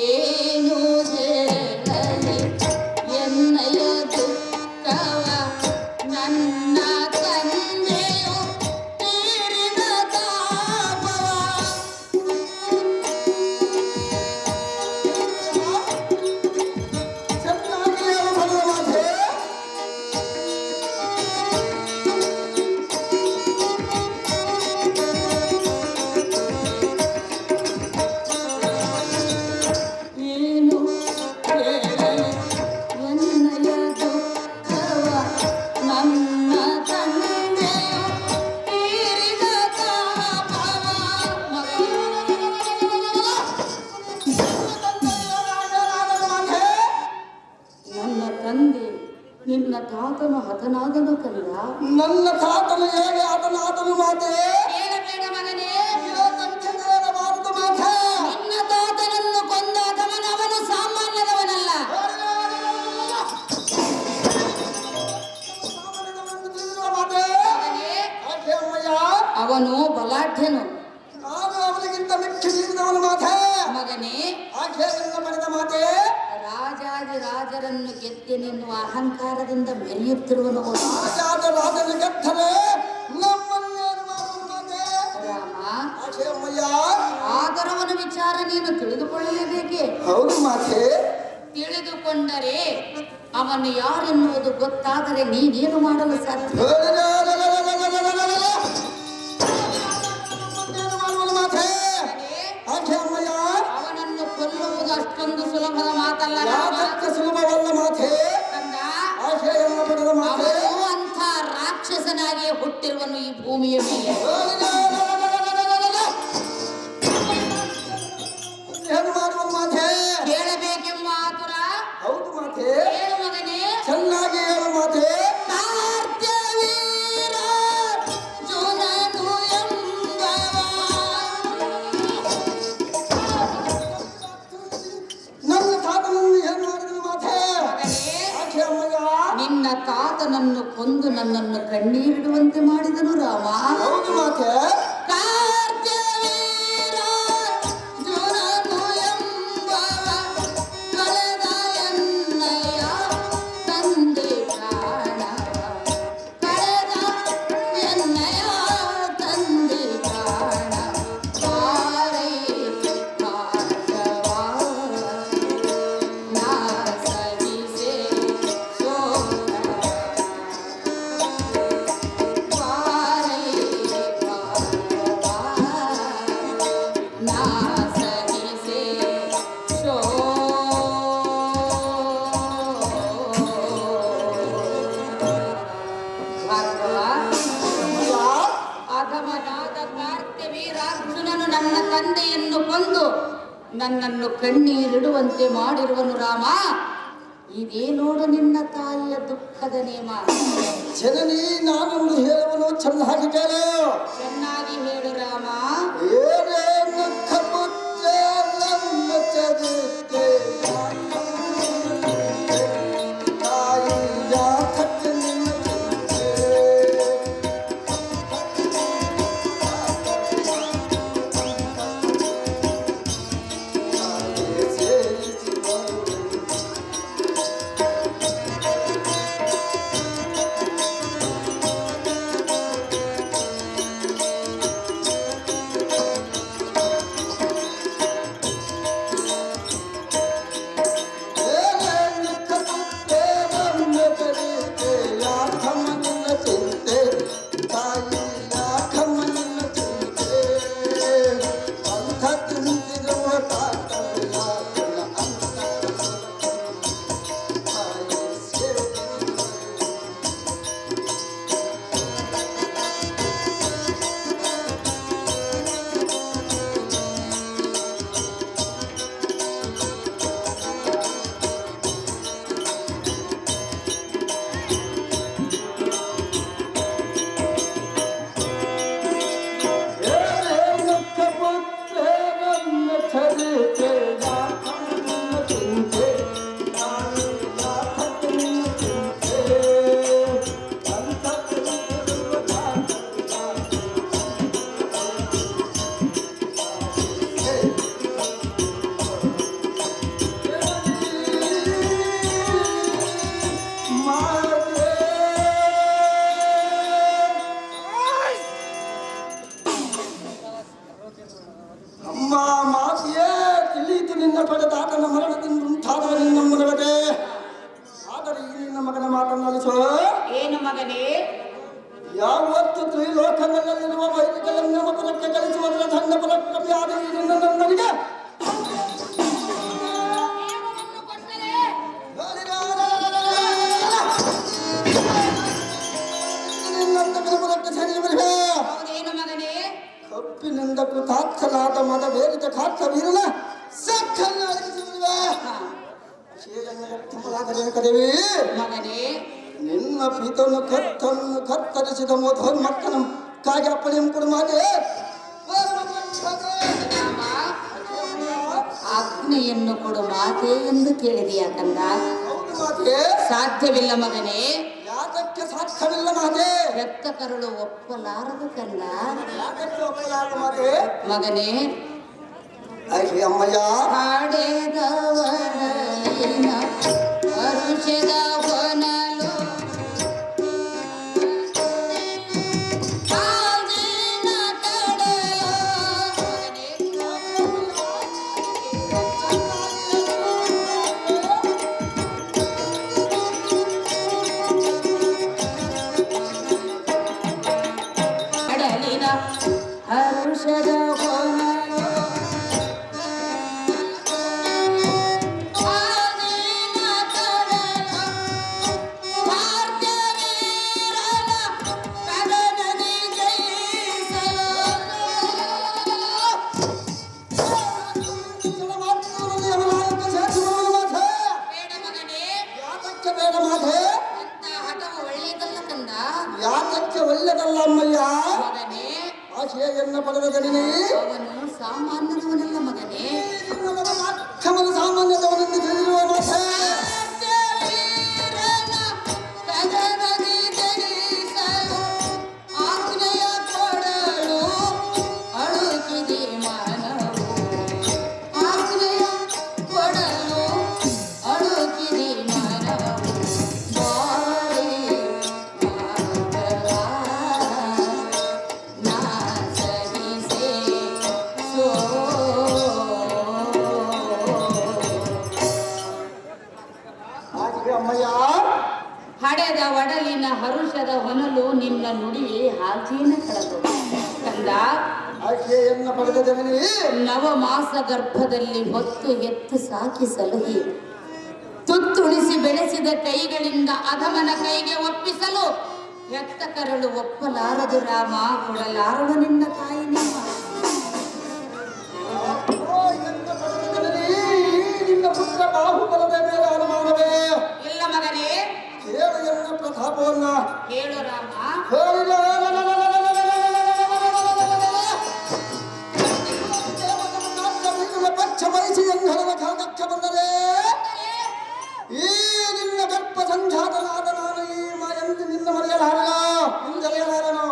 ಏನು ಹೇಳಲಿ ಎನ್ನಯ ದುಃಖವ ನನ್ನ ತಂದೆಯು ತೀರಿದ ತಾಪವ. ಚೆನ್ನಾಗಿ ಹೇಳಬಲ್ಲ ಮಾತೆ. ಏನು ಹೇಳಲಿ ಎನ್ನಯ ದುಃಖವ ನನ್ನ ತಂದೆಯು ತೀರಿದ ತಾಪವ. ನನ್ನ ತಂದೆ ನಿನ್ನ ತಾತನು ಹತನಾದನು ಕಂದ. ನನ್ನ ತಾತನು ಹೇಗೆ ಆತನಾದನು ಮಾತೆ. ಕೇಳಬೇಡ ಮಗನೇ. ಯಾತಕ್ಕೆ ಹೇಳಬಾರದು ಮಾತೆ. ನಿನ್ನ ತಾತನನ್ನು ಕೊಂದ ಅಧಮನವನು ಸಾಮಾನ್ಯದವನಲ್ಲ. ಮಾತೆ. ಮಗನೇ, ಆಕೆ ಅಮ್ಮಯ್ಯ ಅವನು ಬಲಾಢ್ಯನು. ನಾನು ಅವನಿಗಿಂತ ಮೆಚ್ಚು ನೀಡಿದವನು ಮಾತೆ. ಮಗನೇ ಆಕೆಯನ್ನು ಪಡೆದ ಮಾತೆ. ರಾಜಾದಿರಾಜರನ್ನು ಗೆದ್ದೆನೆನ್ನುವ ಅಹಂಕಾರದಿಂದ ಮೆರೆಯುತ್ತಿರುವನು ಅವನು. ರಾಜಾದ ರಾಜನ ಗೆದ್ದರೆ ನಮ್ಮನ್ನೇನು ಮಾಡುವುದು ಮಾತೆ. ರಾಮ ಆಕೆ ಅಮ್ಮಯ್ಯ ಆದರವನ ವಿಚಾರ ನೀನು ತಿಳಿದುಕೊಳ್ಳಲೇಬೇಕೆ. ಹೌದು ಮಾತೆ. ತಿಳಿದುಕೊಂಡರೆ ಅವನು ಯಾರೆನ್ನುವುದು ಗೊತ್ತಾದರೆ ನೀನೇನು ಮಾಡಲು ಸಾಧ್ಯ. ನಮ್ಮನ್ನೇನು ಮಾಡುವುದು ಮಾತೆ. ಆಕೆ ಅಮ್ಮಯ್ಯ ಅವನನ್ನು ಕೊಲ್ಲುವುದು ಅಷ್ಟೊಂದು ಸುಲಭದ ಮಾತಲ್ಲ ರಾಮ. ಯಾತಕ್ಕೆ ಸುಲಭವಲ್ಲ ಮಾತೆ. ಕಂದ, ಆಕೆಯನ್ನು ಪಡೆದ ಮಾತೆ. ಅವನು ಅಂಥ ರಾಕ್ಷಸನಾಗಿಯೇ ಹುಟ್ಟಿರುವನು ಈ ಭೂಮಿಯ ಮೇಲೆ. ಏನು ಮಾಡುವುದು ಮಾತೆ. ಕೇಳಬೇಕೆಂಬ ಆತುರ. ಹೌದು ಮಾತೆ. ಹೇಳು ಮಗನೇ. ಚೆನ್ನಾಗಿ ಹೇಳು ನನ್ನನ್ನು ಕಣ್ಣೀರಿಡುವಂತೆ ಮಾಡಿದನು ರಾಮ. ಹೌದು ಮಾತೆ. ನನ್ನ ತಂದೆಯನ್ನು ಕೊಂದು ನನ್ನನ್ನು ಕಣ್ಣೀರಿಡುವಂತೆ ಮಾಡಿರುವನು ರಾಮ. ಇದೇ ನೋಡು ನಿನ್ನ ತಾಯಿಯ ದುಃಖದ ನೇಮ. ಜನನಿ, ನಾನೊಂದು ಹೇಳುವನು ಚೆನ್ನಾಗಿ ಕೇಳು. ಚೆನ್ನಾಗಿ ಹೇಳು ರಾಮ. ಏನೇನು ಕಪುತ್ತೆ ನಮ್ಮ ಚರಿತೆ ತಾಯಿಯ ಕಟ್ಟನಿನ ಏನು ಮಗನೇ? ಯಾವತ್ತು ತ್ರಿಲೋಕದಲ್ಲಿರುವ ವೈದಿಕರನ್ನ ಮತಕ್ಕೆ ಕಲಿಸುವುದರ ಧನ್ಯ ಫಲಕ್ರಮಿಯಾದ ಈ ನಿನ್ನ ನನಗೆ ಹೌದೇನು ಮಗನೇ? ಕಪ್ಪಿನಿಂದ ಕೃತಾರ್ಥನಾದ ಮದ ಬೇರಿತ ಕಾಟ್ಟ ವೀರನ ಸಕ್ಕನ್ನ ದೇವಿ ಮಗನೇ, ನಿನ್ನ ಪಿತನು ಕತ್ತರಿಸಿದ ಮೋಧೋನ್ಮತ್ತನ ಕಾಗೆ ಅಪ್ಪಣೆ ಕೊಡುಮಾಗೆ ಆಜ್ಞೆಯನ್ನು ಕೊಡು ಮಾತೆ ಎಂದು ಕೇಳಿದೆಯಾ ಕಂದ? ಹೌದು ಮಾತೆ. ಸಾಧ್ಯವಿಲ್ಲ ಮಗನೇ. ಯಾತಕ್ಕೆ ಸಾಧ್ಯವಿಲ್ಲ ಮಾತೆ? ರಕ್ತ ಕರುಳು ಒಪ್ಪಲಾರದು ಕಂದ. ಯಾತಕ್ಕೆ ಒಪ್ಪಲಾರದು ಮಾತೆ? ಮಗನೇ, ಅಯ್ಯ ಅಮ್ಮಯ್ಯ ಹಾಡೆದವರ ಅರುಷದ ಹೊನಲು ಕಡಲಿನ ಹರುಷದ ಹೊನಲು ಹರುಷದ ಹೊನಲು ನಿನ್ನ ನುಡಿ ಹಾಗೇನ ಕಳೆದು ಕಂದ. ಆಕೆಯನ್ನ ಪಡೆದ ಜನನಿ ನವಮಾಸ ಗರ್ಭದಲ್ಲಿ ಹೊತ್ತು ಎತ್ತು ಸಾಕಿ ಸಲಹಿ ತುತ್ತುಣಿಸಿ ಬೆಳೆಸಿದ ಕೈಗಳಿಂದ ಅಧಮನ ಕೈಗೆ ಒಪ್ಪಿಸಲು ಹೆತ್ತ ಕರಳು ಒಪ್ಪಲಾರದು ರಾಮ, ಕೊಡಲಾರವ ನಿನ್ನ ತಾಯಿ ನಿಮ್ಮ. ನಿನ್ನ ಪುತ್ರ ಬಾಹುಬಲದ ಮೇಲೆ ಅನುಮಾನವೇ ಇಲ್ಲ ಮಗನೇ, ಕೇಳು ಎನ್ನ ಪ್ರತಾಪವನ್ನ. ಕೇಳು ರಾಮ. ಪಕ್ಷ ಬಯಸಿ ಎಂಘಳನ ಕಾಲಕ್ಕೆ ಬಂದರೆ ಈ ನಿನ್ನ ಗರ್ಭ ಸಂಜಾತನಾದ ನಾನು ಈ ಎಂದು ನಿನ್ನ ಮರೆಯಲಾರನು.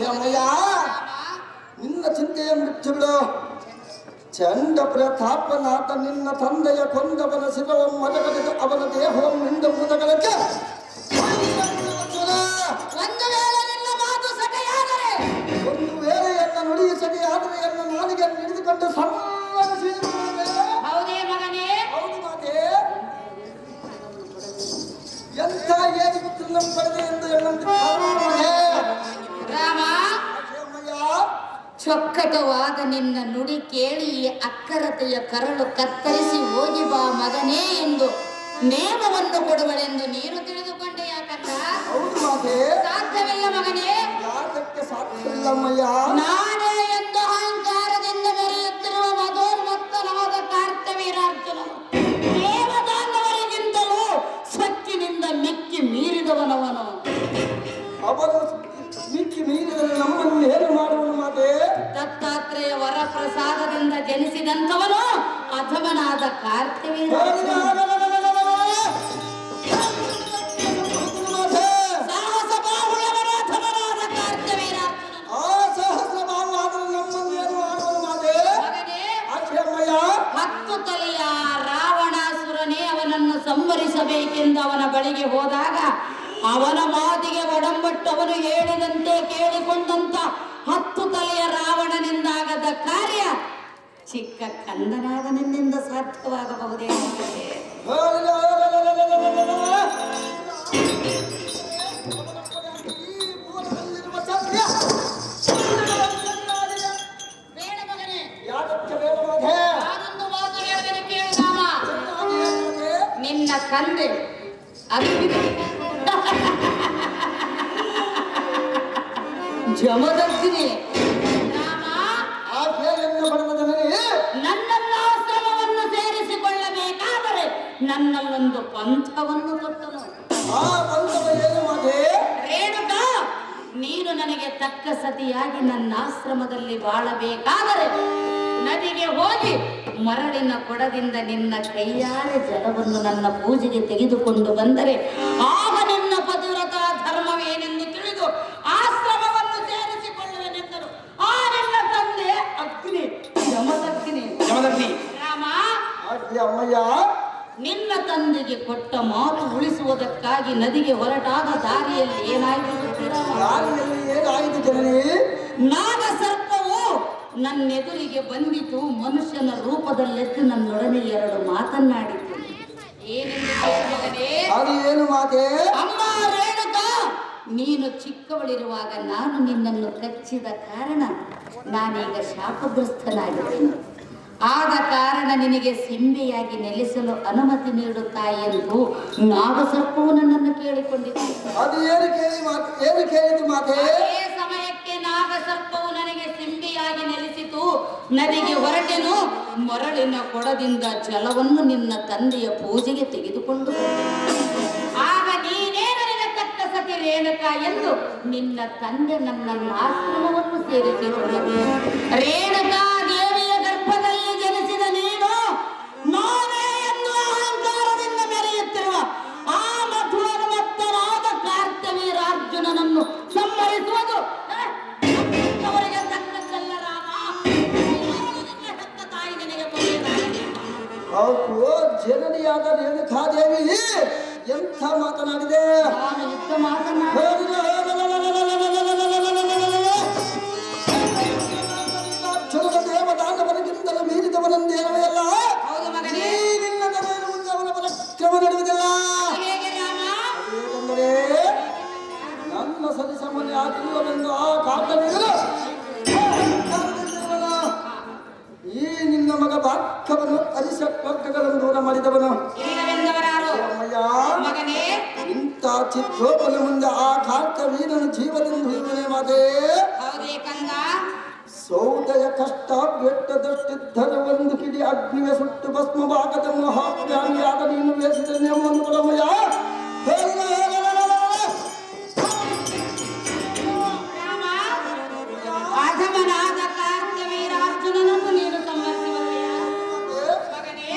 ಅಮ್ಮಯ್ಯ, ನಿನ್ನ ಚಿಂತೆಯನ್ನು ಬಿಟ್ಟು ಬಿಡು. ಚಂಡ ಪ್ರತಾಪನಾಥ ನಿನ್ನ ತಂದೆಯ ಕೊಂದವನ ಶಿರವಂ ಮದಗಡೆದು ಅವನ ದೇಹವನ್ನು ಹಿಂದ ಮುದಗಳಕ್ಕೆ ಒಂದು ವೇಳೆ ಎನ್ನ ನುಡಿಯ ಸರಿಯಾದರೆ ಎನ್ನ ನಾಲಿಗೆ ಹಿಡಿದುಕೊಂಡು ಸಂಭವಿಸಿ. ಹೌದು ಮಾತೆ, ಎಂಥ ಏಜು ಪುತ್ರನ ಪಡೆದೆ ಎಂದು ರಾಮ, ಚೊಕ್ಕಟವಾದ ನಿನ್ನ ನುಡಿ ಕೇಳಿ ಅಕ್ಕರತೆಯ ಕರಳು ಕತ್ತರಿಸಿ ಹೋಗಿ ಬಾ ಮಗನೇ ಎಂದು ನೇಮವನ್ನು ಕೊಡುವಳೆಂದು ನೀರು ತಿಳಿದುಕೊಂಡೆ. ಯಾಕಂತ ಸಾಧ್ಯವಿಲ್ಲ ಮಗನೇ, ಯಾತಕ್ಕೆ ಸಾಧ್ಯವಿಲ್ಲಮ್ಮಯ್ಯ. ನಾನೇ ಎಂದು ಅಹಂಕಾರದಿಂದ ಮೆರೆಯುತ್ತಿರುವ ಮದೋನ್ಮತ್ತನಾದ ಕಾರ್ತವೀರಾರ್ಜುನ ದೇವದಾನವರಿಗಿಂತಲೂ ಸೊಕ್ಕಿನಿಂದ ಮಿಕ್ಕಿ ಮೀರಿದವನವನು. ಅವನು ಮಿಕ್ಕಿ ಮೀರಿದರೆ ನಮ್ಮನ್ನು ಏನು ಮಾಡುವನು ಮಾತೆ? ದತ್ತಾತ್ರೇಯ ವರಪ್ರಸಾದದಿಂದ ಜನಿಸಿದಂಥವನು ಅಧಮನಾದ ಕಾರ್ತವೀರಾರ್ಜುನ. ಸಾಹಸ ಬಾಹುಳವನ ಅಧಮನಾದ ಕಾರ್ತವೀರಾರ್ಜುನ. ಆ ಸಹಸ್ರ ಬಾಹುವಾದರೂ ನಮ್ಮನ್ನು ಏನು ಮಾಡುವನು ಮಾತೆ? ಮಗನೇ, ಆಕೆಯಮ್ಮಯ್ಯ, 10 ತಲೆಯ ರಾವಣಾಸುರನೇ ಅವನನ್ನು ಸಂಹರಿಸಬೇಕೆಂದು ಅವನ ಬಳಿಗೆ ಹೋದಾಗ ಅವನ ಮಾತಿಗೆ ಒಡಂಬಟ್ಟು ಅವನು ಹೇಳಿದಂತೆ ಕೇಳಿಕೊಂಡಂತ 10 ತಲೆಯ ರಾವಣನಿಂದಾಗದ ಕಾರ್ಯ ಚಿಕ್ಕ ಕಂದನಾದ ನಿನ್ನಿಂದ ಸಾಧ್ಯವಾಗಬಹುದೇ? ಬೇಡ ಮಗನೇ, ಯಾತಕ್ಕೆ ಬೇಡ ಮಾತೆ? ನಾನೊಂದು ಮಾತು ಹೇಳಿದರೆ ಕೇಳು ರಾಮ. ನಿನ್ನ ತಂದೆ ಜಮದಗ್ನಿ ರಾಮ, ಆಕೆಯನ್ನು ಪಡೆದ ಜನರೇ, ನನ್ನೆಲ್ಲ ಆಶ್ರಮವನ್ನು ಸೇರಿಸಿಕೊಳ್ಳಬೇಕಾದರೆ ನನ್ನಲ್ಲೊಂದು ಪಂಥವನ್ನು ಕೊಟ್ಟನು. ಆ ಪಂಥವ ಏನು ಮಾತೆ? ರೇಣುಕಾ, ನೀನು ನನಗೆ ತಕ್ಕ ಸತಿಯಾಗಿ ನನ್ನ ಆಶ್ರಮದಲ್ಲಿ ಬಾಳಬೇಕಾದರೆ ನದಿಗೆ ಹೋಗಿ ಮರಳಿನ ಕೊಡದಿಂದ ನಿನ್ನ ಕೈಯಾರೆ ಜಲವನ್ನು ನನ್ನ ಪೂಜೆಗೆ ತೆಗೆದುಕೊಂಡು ಬಂದರೆ ಆಗ ನಿನ್ನ ಪತಿವ್ರತ ಧರ್ಮವೇನೆಂದು ತಿಳಿದು ಆಶ್ರಮವನ್ನು ಸೇರಿಸಿಕೊಳ್ಳುವೆನೆಂದರು. ಆ ನಿನ್ನ ತಂದೆ ಅಗ್ನಿ, ಜಮದಗ್ನಿ ರಾಮ. ಅಮ್ಮಯ್ಯ, ನಿನ್ನ ತಂದೆಗೆ ಕೊಟ್ಟ ಮಾತು ಉಳಿಸುವುದಕ್ಕಾಗಿ ನದಿಗೆ ಹೊರಟಾದ ದಾರಿಯಲ್ಲಿ ಏನಾಯಿತು ಗೊತ್ತೀರಾ? ದಾರಿಯಲ್ಲಿ ಏನಾಯಿತು ಜನರೇ? ನಾಗ ಸರ್ಪವು ನನ್ನೆದುರಿಗೆ ಬಂದಿತು, ಮನುಷ್ಯನ ರೂಪದಲ್ಲೆದ್ದು ನನ್ನೊಡನೆ 2 ಮಾತನ್ನಾಡಿತು. ಏನೆಂದು ಕೇಳಿದರೆ, ಅದು ಏನು ಮಾತೆ? ಅಮ್ಮ ರೇಣುಕಾ, ನೀನು ಚಿಕ್ಕವಳಿರುವಾಗ ನಾನು ನಿನ್ನನ್ನು ಕಚ್ಚಿದ ಕಾರಣ ನಾನೀಗ ಶಾಪಗ್ರಸ್ತನಾಗಿದ್ದೇನೆ. ಆದ ಕಾರಣ ನಿನಗೆ ಸಿಂಬೆಯಾಗಿ ನೆಲೆಸಲು ಅನುಮತಿ ನೀಡುತ್ತಾ ಎಂದು ನಾಗಸರ್ಪವು ನನ್ನನ್ನು ಕೇಳಿಕೊಂಡಿದೆ. ಅದು ಏನು ಕೇಳಿತು ಮಾತೆ? ಅದೇ ಸಮಯಕ್ಕೆ ನಾಗಸರ್ಪವು ನನಗೆ ಸಿಂಬೆಯಾಗಿ ನೆಲೆಸಿತು. ನದಿಗೆ ಹೊರಟೆನು, ಮರಳಿನ ಕೊಡದಿಂದ ಜಲವನ್ನು ನಿನ್ನ ತಂದೆಯ ಪೂಜೆಗೆ ತೆಗೆದುಕೊಂಡು ಬಂದೆ. ಆಗ ನೀನೇ ನನಗೆ ತಕ್ಕ ಸತಿ ರೇಣುಕಾ ಎಂದು ನಿನ್ನ ತಂದೆ ನನ್ನ ಆಶ್ರಮವನ್ನು ಸೇರಿಸಿಕೊಂಡರು. ರೇಣುಕಾ ದೇವಿಯ ಗರ್ಭದಲ್ಲಿ ಜನಿಸಿದ ನೀನು ನಾನೇ ಎಂದು ಅಹಂಕಾರದಿಂದ ಮೆರೆಯುತ್ತಿರುವ ಆ ಮಧುರಮತ್ತನಾದ ಕಾರ್ತವೀರಾರ್ಜುನನನ್ನು ಸಂಹರಿಸುವುದು ಅವರಿಗೆ ತಕ್ಕದ್ದಲ್ಲ ರಾಮ. ನಿನ್ನ ಹೆತ್ತ ತಾಯಿ ನಿನಗೆ ಕೊನೆಯದಾಗಿದೆ. ಹೌದು, ಜನನಿಯಾದ ರೇಣುಕಾದೇವಿ ಎಂಥ ಮಾತನಾಡಿದೆ? ನಾನು ಯುದ್ಧ ಮಾತನಾಡಿ ದೇವದಾನವರಿಗಿಂತಲೂ ಮೀರಿದವನಂದೇನವೆಯಲ್ಲ. ಹೌದು ಮಗನೇ. ನಿನ್ನ ಮುಂದೆ ಅವನ ಪರಾಕ್ರಮ ನಡೆಯುವುದಿಲ್ಲ. ಹೇಗೆ ರಾಮ? ಅದೇನೆಂದರೆ ನಾನಿಲ್ಲವೆಂದು ಆ ಕಾರಣವಿರಲು ಈ ನಿನ್ನ ಮಗ ಬಾಕ್ಯವನ್ನು ಅರಿಸ ವರ್ಗಗಳನ್ನು ದೂರ ಮಾಡಿದವನು ಮಗನೇ ಇಂಥ ಚಿತ್ರೋಪನ ಮುಂದೆ ಆ ಕಾರ್ತವೀರನ ಜೀವದಿಂದ ಹುಡುಗನೆ ಮಾತೆ ಹೌದೇ ಕಂದ ಸೌದಯ ಕಷ್ಟ ಬೆಟ್ಟದಷ್ಟಿದ್ದರೂ ಒಂದು ಕಿಡಿ ಅಗ್ನಿವೆ ಸುಟ್ಟು ಭಸ್ಮವಾಗದ ಮಹಾಪ್ರಾಣಿಯಾದ ನೀನು ವೇಸಿದ ನಿಯಮವನ್ನು ಕೊಡಮಯ್ಯ. ಅಧಮನಾದ ಕಾರ್ತವೀರಾರ್ಜುನನನ್ನು ನೀನು ಸಂಹರಿಸುವವಯ್ಯ. ಮಗನೇ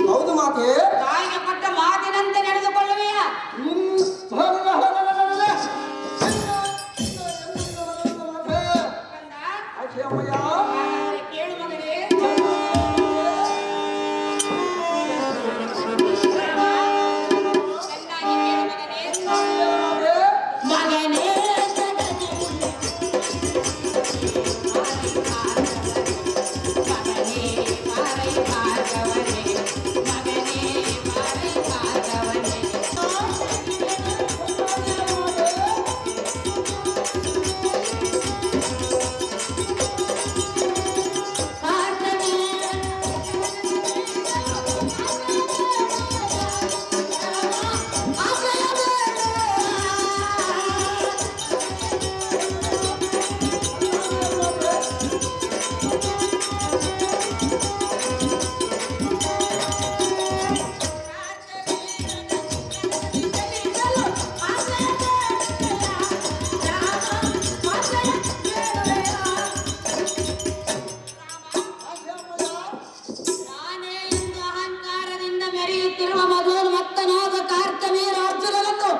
ಹೌದು ಮಾತೆ ತಾಯಿಗೆ ಕೊಟ್ಟ ಮಾತಿನಂತೆ ನಡೆದುಕೊಳ್ಳುವೆಯ ಕೇಳು ಮಗನೇ ಚೆನ್ನಾಗಿ ಕೇಳು ಮಗನೇ ಮತ್ತನಾದ ಕಾರ್ತವೀರಾರ್ಜುನನನ್ನು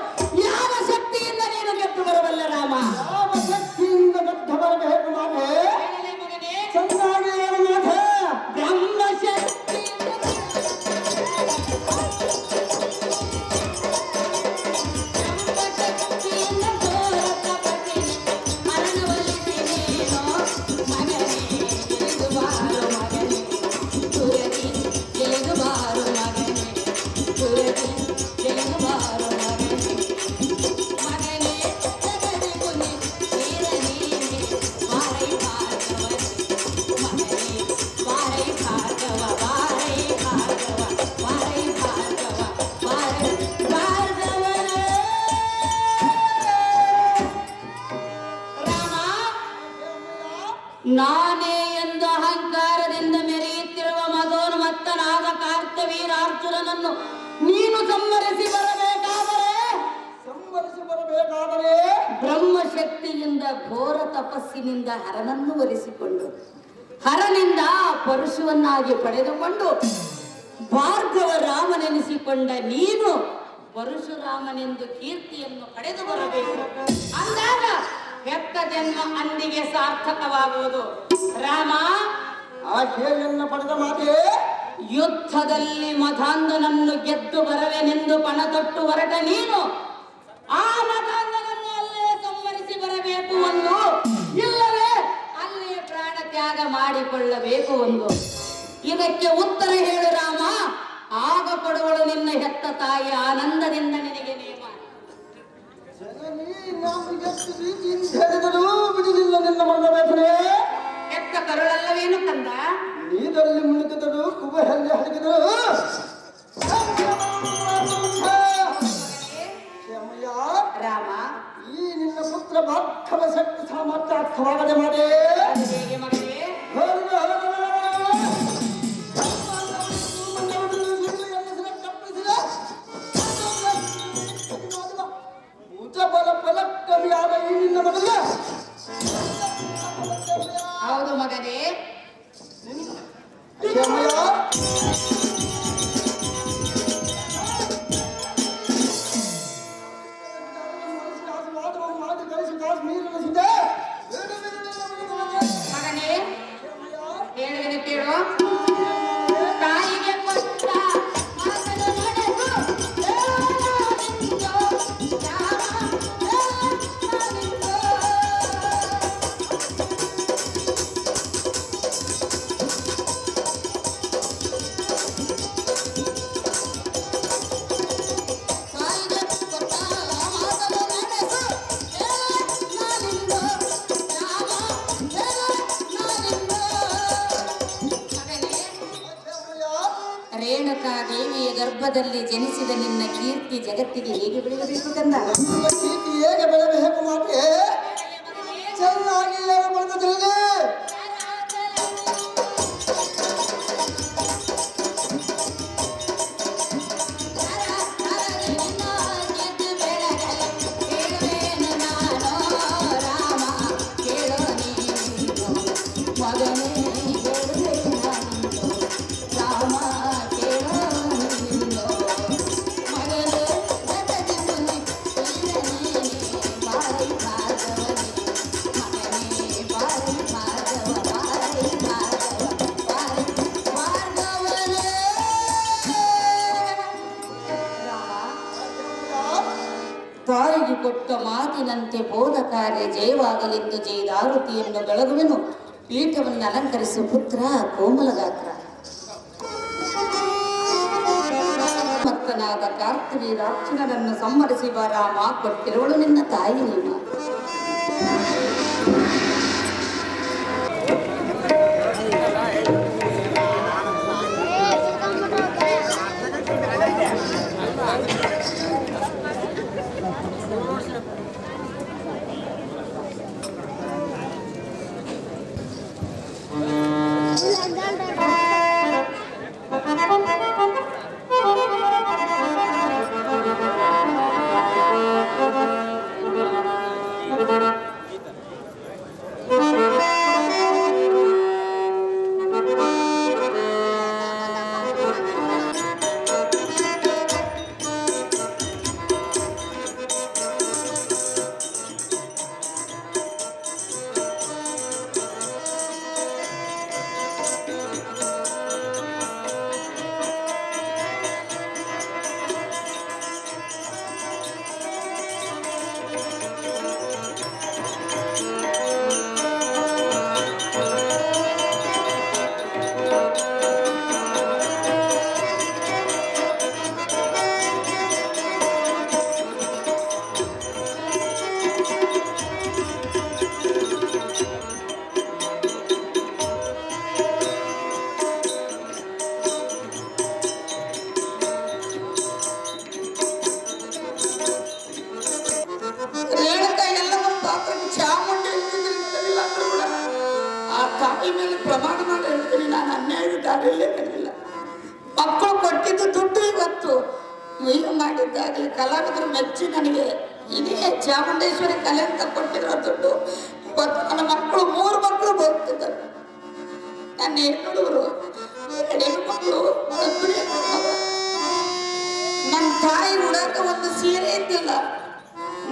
ಯಾವ ಶಕ್ತಿಯಿಂದ ನೀನು ಗೆದ್ದು ಬರಬಲ್ಲ ರಾಮ? ಯಾವ ಶಕ್ತಿಯಿಂದ ಗೆದ್ದು ಬರಬೇಕು ಮಾತೆ? ಚೆನ್ನಾಗಿ ಹೇಳು ಮಾತೆ. ಬ್ರಹ್ಮಶಕ್ತಿಯಿಂದ ತೋರತಪತಿ ಮರಣವಲ್ಲಿದೆ ನೀನು ಮಗನೇ ಎಳೆದು ಬಾರು ಮಗನೇ ತುರಗಿ ಎಳೆದು ಬಾರು ಮಗನೇ ತುರಗಿ ಎಳೆದು ಬಾರು ಮಗನೇ ಮಗನೇ ಜಗದಿ ಮುನಿ ವೀರ ನೀನೆ ವಾರೈ ಭಾರ್ಗವನೇ ಮಗನೇ ವಾರೈ ಭಾರ್ಗವ ವಾರೈ ಭಾರ್ಗವ ವಾರೈ ಭಾರ್ಗವ ವಾರೈ ಭಾರ್ಗವನೇ ರಾಮ ನಾನೇ ಎಂದು ಅಹಂಕಾರದಿಂದ ಮೆರೆಯುತ್ತಿರುವ ಮದೋನ್ಮತ್ತನಾದ ಕಾರ್ತವೀರಾರ್ಜುನನನ್ನು ನೀನು ಸಂಹರಿಸಿ ಬರಬೇಕಾದರೆ ಬ್ರಹ್ಮಶಕ್ತಿಯಿಂದ ಘೋರ ತಪಸ್ಸಿನಿಂದ ಹರನನ್ನು ಒಲಿಸಿಕೊಂಡು ಹರನಿಂದ ಪರಶುವನ್ನಾಗಿ ಪಡೆದುಕೊಂಡು ಭಾರ್ಗವ ರಾಮನೆನಿಸಿಕೊಂಡ ನೀನು ಪರಶುರಾಮನೆಂದು ಕೀರ್ತಿಯನ್ನು ಪಡೆದು ಬರಬೇಕು. ಅಂದಾಗ ವ್ಯಕ್ತ ಜನ್ಮ ಅಂದಿಗೆ ಸಾರ್ಥಕವಾಗುವುದು. ರಾಮ ಆ ಹೇಯನ್ನು ಪಡೆದ ಮಾತೆ ಯುದ್ಧದಲ್ಲಿ ಮಧಾಂಧನನ್ನು ಗೆದ್ದು ಬರವೆನೆಂದು ಪಣ ತೊಟ್ಟು ಹೊರಟ ನೀನು ಆ ಮಧಾಂಧನನ್ನು ಅಲ್ಲೇ ಸಂಹರಿಸಿ ಬರಬೇಕು ಒಂದು, ಇಲ್ಲವೇ ಅಲ್ಲೇ ಪ್ರಾಣ ತ್ಯಾಗ ಮಾಡಿಕೊಳ್ಳಬೇಕು ಒಂದು. ಇದಕ್ಕೆ ಉತ್ತರ ಹೇಳು ರಾಮ. ಆಗ ಕೊಡುವಳು ನಿನ್ನ ಹೆತ್ತ ತಾಯಿ ಆನಂದದಿಂದ ನಿನಗೆ ನೇಮ. ಜನನಿ ನಾವು ಎಷ್ಟು ರೀತಿಯಿಂದ ಹೇಳಿದರೂ ಬಿಡಲಿಲ್ಲ ನಿನ್ನ ಮನ ವೇದನೆ. ಹೆತ್ತ ಕರುಳಲ್ಲವೇನು ಕಂದ? ನೀರಲ್ಲಿ ಮುಳುಗಿದರು ಕುಬೆಯಲ್ಲಿ ಹಡಗಿದರು. ಕ್ಷಮಯ ರಾಮ ಈ ನಿನ್ನ ಪುತ್ರ ಭಾಗ್ಯವ ಶಕ್ತಿ ಸಾಮರ್ಥ್ಯ ಅರ್ಥವಾಗದೆ ಮಾಡಿ ಹೇಗೆ ಮಗನೇ? ಉಜಬಲ ಫಲಕ್ಕವಿಯಾದ ಈ ನಿನ್ನ ಮಗನ ಹೌದು ಮಗನೇ. ಕ್ಷಮಯ ಮಾಡಿ ಕಳಿಸಿ ಕಾಶ್ಮೀರನ ಸಿದ್ದೆ ಮಗನೇ ಹೇಳುವೆನು ಕೇಳು. ತಾಯಿಗೆ ಕೊಟ್ಟ ಮಾತನ್ನು ನಡೆದು ಹೇಳಲಾಗಿತ್ತು. ರಾಮ ಹೇಳಲಾಗಿತ್ತು. ರೇಣುಕಾ ದೇವಿಯ ಗರ್ಭದಲ್ಲಿ ಜನಿಸಿದ ನಿನ್ನ ಕೀರ್ತಿ ಜಗತ್ತಿಗೆ ಹೇಗೆ ಬೆಳೆಯಬೇಕು ಕಂದ? ಕೀರ್ತಿ ಹೇಗೆ ಬೆಳಬೇಕು ಮಾತೆ? ಚೆನ್ನಾಗಿ ಹೇಳಬಾರದು. ತಾಯಿಗೆ ಕೊಟ್ಟ ಮಾತಿನಂತೆ ಬೋಧ ಕಾರ್ಯ ಜಯವಾಗಲೆಂದು ಜಯದಾರುತಿಯನ್ನು ಬೆಳಗುವೆನು. ಪೀಠವನ್ನು ಅಲಂಕರಿಸುವ ಪುತ್ರ ಕೋಮಲಗಾತ್ರ. ಮಕ್ಕನಾದ ಕಾರ್ತಿವೀರಾರ್ಜುನನನ್ನು ಸಂಹರಿಸಿ ರಾಮ ಕೊಟ್ಟಿರುವಳು ನಿನ್ನ ತಾಯಿ ನೀನು. ಪ್ರಮಾಣ ಮಾಡಿ ಹೇಳ್ತೀನಿ, ನಾನು ಅನ್ಯಾಯದ ದಾರಿಯಲ್ಲೇ ಬಂದಿಲ್ಲ. ಮಕ್ಕಳು ಕೊಟ್ಟಿದ್ದು ದುಡ್ಡು ಇವತ್ತು ಈಗ ಮಾಡಿದ್ದಾಗಲಿ ಕಲಾವಿದರು ಮೆಚ್ಚಿ ನನಗೆ ಇದೇ ಚಾಮುಂಡೇಶ್ವರಿ ಕಲೆ ಅಂತ ಕೊಟ್ಟಿರೋ ದುಡ್ಡು ಇವತ್ತು ನನ್ನ ಮಕ್ಕಳು 3 ಮಕ್ಕಳು ಹೋಗ್ತಿದ್ದಾರೆ. ನನ್ನ ಹೆಣ್ಣುಡುಗರು 2 ಹೆಣ್ಮಕ್ಳು ನನ್ನ ತಾಯಿ ಉಡಾಕ ಒಂದು ಸೀರೆ ಇದ್ದಿಲ್ಲ.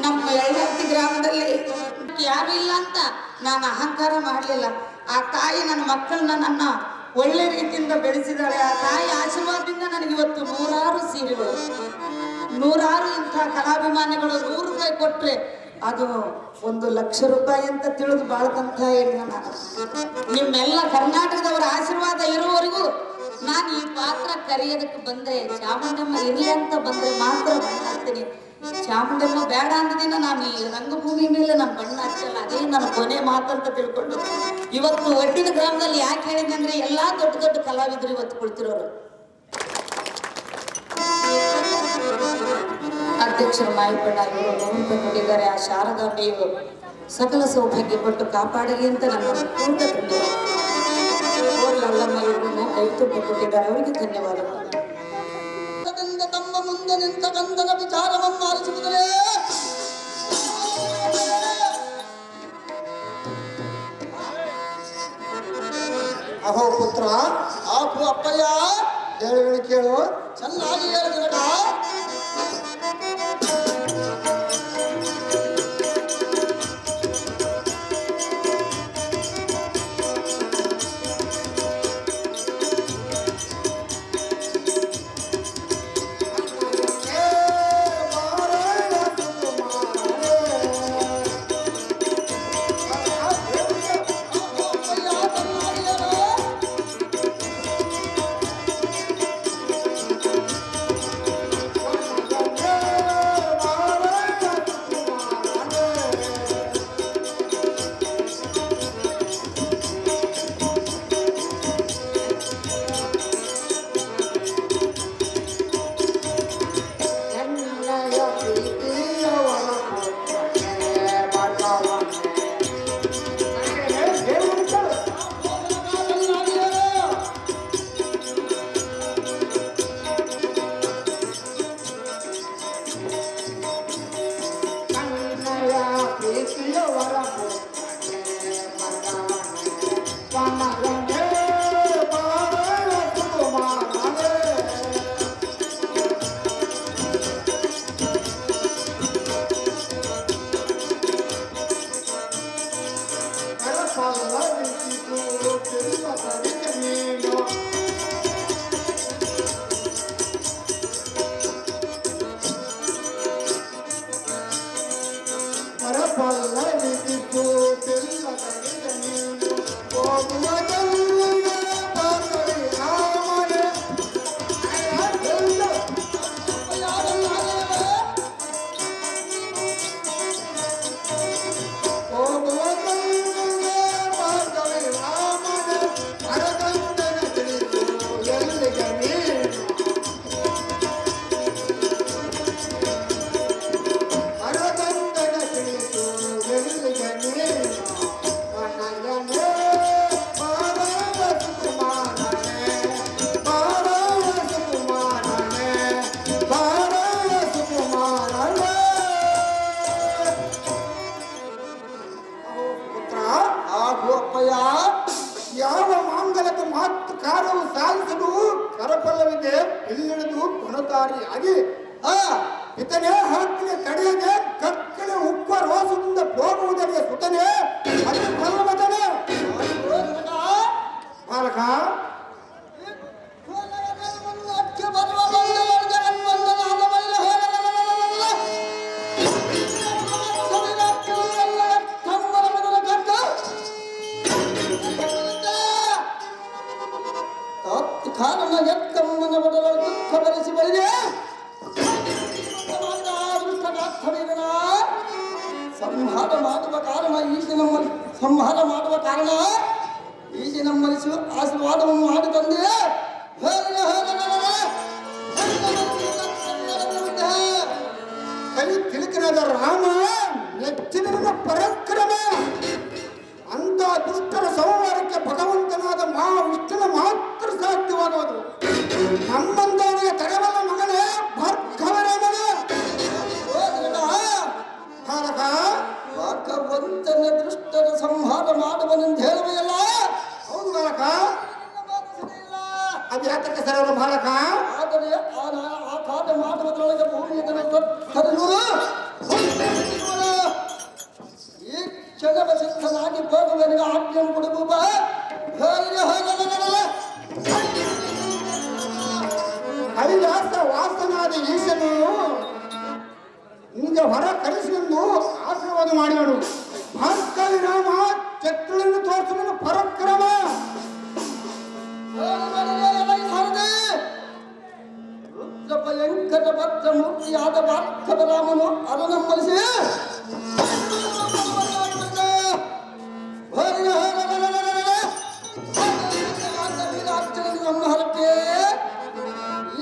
ನಮ್ಮ ಯಳ್ಳಹಟ್ಟಿ ಗ್ರಾಮದಲ್ಲಿ ಯಾರು ಇಲ್ಲ ಅಂತ ನಾನು ಅಹಂಕಾರ ಮಾಡಲಿಲ್ಲ. ಆ ತಾಯಿ ನನ್ನ ಮಕ್ಕಳನ್ನ ನನ್ನ ಒಳ್ಳೆ ರೀತಿಯಿಂದ ಬೆಳೆಸಿದಾಳೆ. ಆ ತಾಯಿ ಆಶೀರ್ವಾದದಿಂದ ನನಗೆ ಇವತ್ತು 100 ಸೀರೆಗಳು, 100 ಇಂಥ ಕಲಾಭಿಮಾನಿಗಳು 100 ರೂಪಾಯಿ ಕೊಟ್ರೆ ಅದು 1 ಲಕ್ಷ ರೂಪಾಯಿ ಅಂತ ತಿಳಿದು ಬಾಳ್ಕಂತ ಹೆಣ್ಣು ನಾನು. ನಿಮ್ಮೆಲ್ಲ ಕರ್ನಾಟಕದವರ ಆಶೀರ್ವಾದ ಇರುವವರೆಗೂ ನಾನು ಈ ಪಾತ್ರ ಕರೆಯೋದಕ್ಕೆ ಬಂದ್ರೆ ಚಾಮುಂಡಮ್ಮ ಇರಲಿ ಅಂತ ಬಂದ್ರೆ ಮಾತ್ರ ಬಣ್ಣ ಹಾಕ್ತೀನಿ. ಚಾಮುಂಡಮ್ಮ ಬೇಡ ಅಂದಿನ ನಾನು ಈ ರಂಗಭೂಮಿ ಮೇಲೆ ನಾನು ಬಣ್ಣ ಹಚ್ಚಲ್ಲ. ಅದೇ ನನ್ನ ಕೊನೆ ಮಾತಂತ ತಿಳ್ಕೊಂಡು ಇವತ್ತು ಒಡ್ಡಿನ ಗ್ರಾಮದಲ್ಲಿ ಯಾಕೆ ಹೇಳಿದೆ ಅಂದ್ರೆ ಎಲ್ಲಾ ದೊಡ್ಡ ದೊಡ್ಡ ಕಲಾವಿದರು ಇವತ್ತು ಕುಳಿತಿರೋರು. ಅಧ್ಯಕ್ಷರು ಮಾಯಪಣ್ಣ ಇವರು 100 ರೂಪಾಯಿ ಕೊಟ್ಟಿದ್ದಾರೆ. ಆ ಶಾರದಾಂಬೆಯು ಸಕಲ ಸೌಭಾಗ್ಯ ಕೊಟ್ಟು ಕಾಪಾಡಲಿ ಅಂತ ನನ್ನ ಪೂರ್ಣ ಧನ್ಯವಾದ. ಅಲ್ಲಮ್ಮ ಇವರು 5 ರೂಪಾಯಿ ಕೊಟ್ಟಿದ್ದಾರೆ, ಅವರಿಗೆ ಧನ್ಯವಾದಗಳು. ತಮ್ಮ ಮುಂದೆ ನಿಂತ ಗಂಧದ ವಿಚಾರವನ್ನು ಆಲಿಸುವುದರೇ ಅಹೋ ಪುತ್ರ, ಆಪು ಅಪ್ಪಯ್ಯ ಹೇಳಿ ಕೇಳು, ಚೆನ್ನಾಗಿ ಹೇಳಿದ ಕಾರ್ಯವು ಸಾಧಿಸಲು ಕರಪಲ್ಲವಿದೆ ಇಲ್ಲಿಳಿದು ಗುಣತಾರಿಯಾಗಿ ಇತನೇ ಹತ್ತಿನ ತಡೆಯದೆ ಕಕ್ಕಲೆ ಉಪ್ಪ ರೋಸದಿಂದ ಹೋಗುವುದರಿಗೆ ಸುತನೆ ಅದು ಫಲವತನೆ ಬಾಲಕ ಕಾರಣ ಎತ್ತಮ್ಮನ ಬದಲ ದುಃಖ ಭರಿಸಿ ಬಳಿದೆ ಸಂಹಾರ ಮಾಡುವ ಕಾರಣ ಈಜಿ ನಮ್ಮನಿಸು ಆಶೀರ್ವಾದವನ್ನು ಮಾಡಿ ತಂದೆ ಕೈ ತಿಲಕನಾದ ರಾಮ ನೆಚ್ಚಿನ ಪರಾಕ್ರಮ ಅಂತ ದುಷ್ಟರ ಸಂಹಾರಕ್ಕೆ ಭಗವಂತನಾದ ಮಹಾವಿಷ್ಣುನ ಮಾತ್ರ ಸಾಧ್ಯವಾಗುವುದು. ನಮ್ಮಂದವನಿಗೆ ತರಬಲ್ಲ ಮಗನೇ ಭಾರ್ಗವರಾಮನೇ ಭಾರತ ಭಗವಂತನ ದುಷ್ಟರ ಸಂಹಾರ ಮಾಡುವನೆಂದು ಹೇಳುವೆಯಲ್ಲ. ಹೌದು ಬಾಲಕ, ಅದು ಯಾತಕ್ಕೆ ಸರವರು ಬಾಲಕ? ಆದರೆ ಆ ಕಾರ್ಯ ಮಾಡುವುದರೊಳಗೆ ಭೂಮಿಯನ್ನು ತರಲು ಈ ಕ್ಷಣವ ಸಿದ್ಧನಾಗಿ ಹೋಗುವನಿಗೆ ಆಜ್ಞೆ ಕೊಡುವ ಕೈಲಾಸ ವಾಸನಾದ ಈಶನು ನಿಮಗೆ ಹೊರ ಕಳಿಸುವೆಂದು ಆಶೀರ್ವಾದ ಮಾಡಿದಳು. ಭಾರ್ಗವಿ ರಾಮ ಚಕ್ರಗಳನ್ನು ತೋರಿಸುವ ಪರಾಕ್ರಮ ರುದ್ರ ಭಯಂಕರ ಭದ್ರ ಮೂರ್ತಿಯಾದ ಭಾರ್ಗವರಾಮನು ಅರನಮ್ಮಲಿಸಿ ಸಂಹಾರಕ್ಕೆ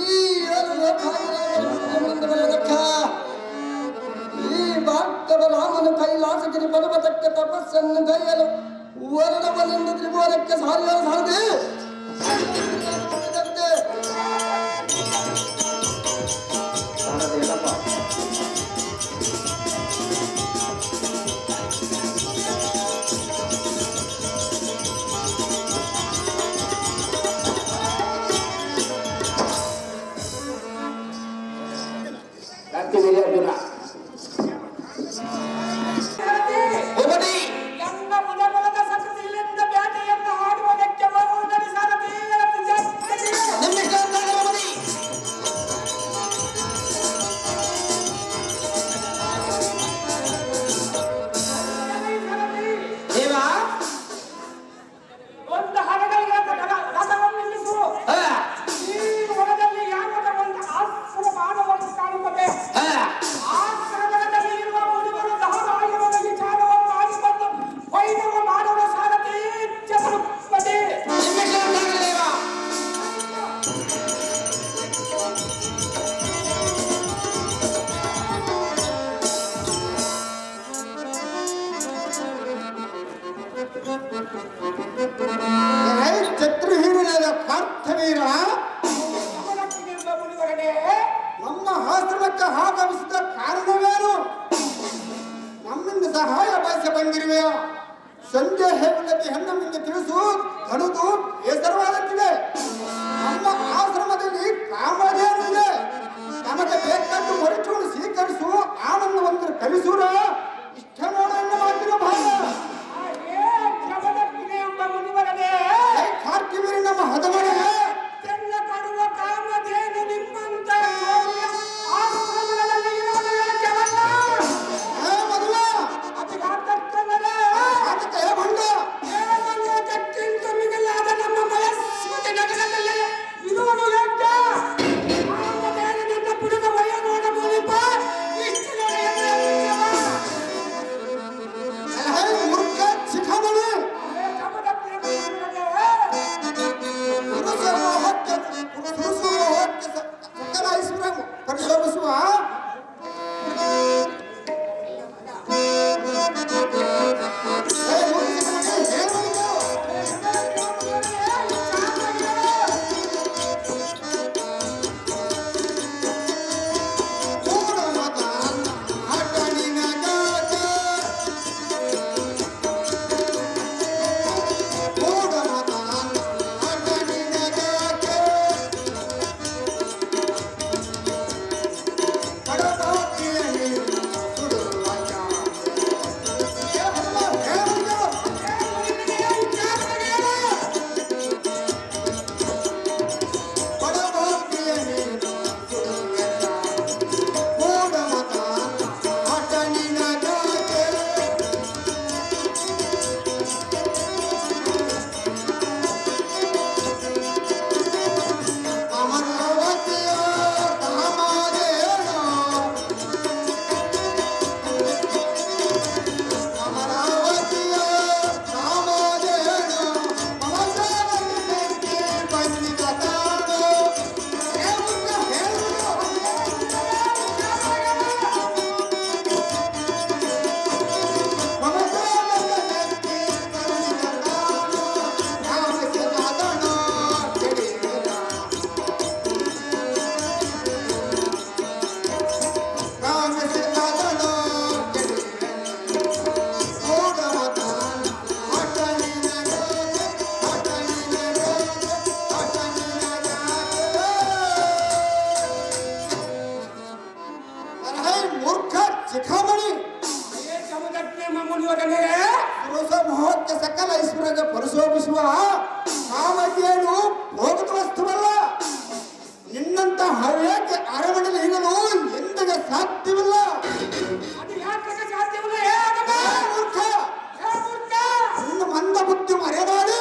ಈ ಭಾರ್ಗವರಾಮನು ಕೈಲಾಸಗಿರಿ ಪರ್ವತಕ್ಕ ತಪಸ್ಸನ್ನು ಗೈಯಲು ವರ್ಣವನೆಂದು ತ್ರಿಭುವನಕ್ಕೆ ಸಾರದೆ ಪರಿಶೋಭಿಸುವ ಕಾಮಧೇನು ಭೋಗದ ವಸ್ತುವಲ್ಲ. ನಿನ್ನಂತ ಹವ್ಯಾಕೆ ಅರಮನೆಯಲ್ಲಿ ಇರಲು ಎಂದಿಗೆ ಸಾಧ್ಯವಿಲ್ಲ. ನಿನ್ನ ಮಂದ ಬುದ್ಧಿ ಮರೆಮಾಡಿ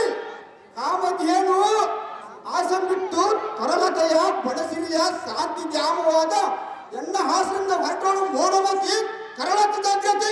ಕಾಮಧೇನು ಆಸೆ ಬಿಟ್ಟು ತರಲತೆಯ ಬಡಸಿರಿಯ ಶಾಂತಿ ಜಾಮವಾದ ಎನ್ನ ಹಾಸನದ ಹೊರಟೋಡು ಮೋಡವಾಗಿ ಕರಳತ್ತದ ಜೊತೆ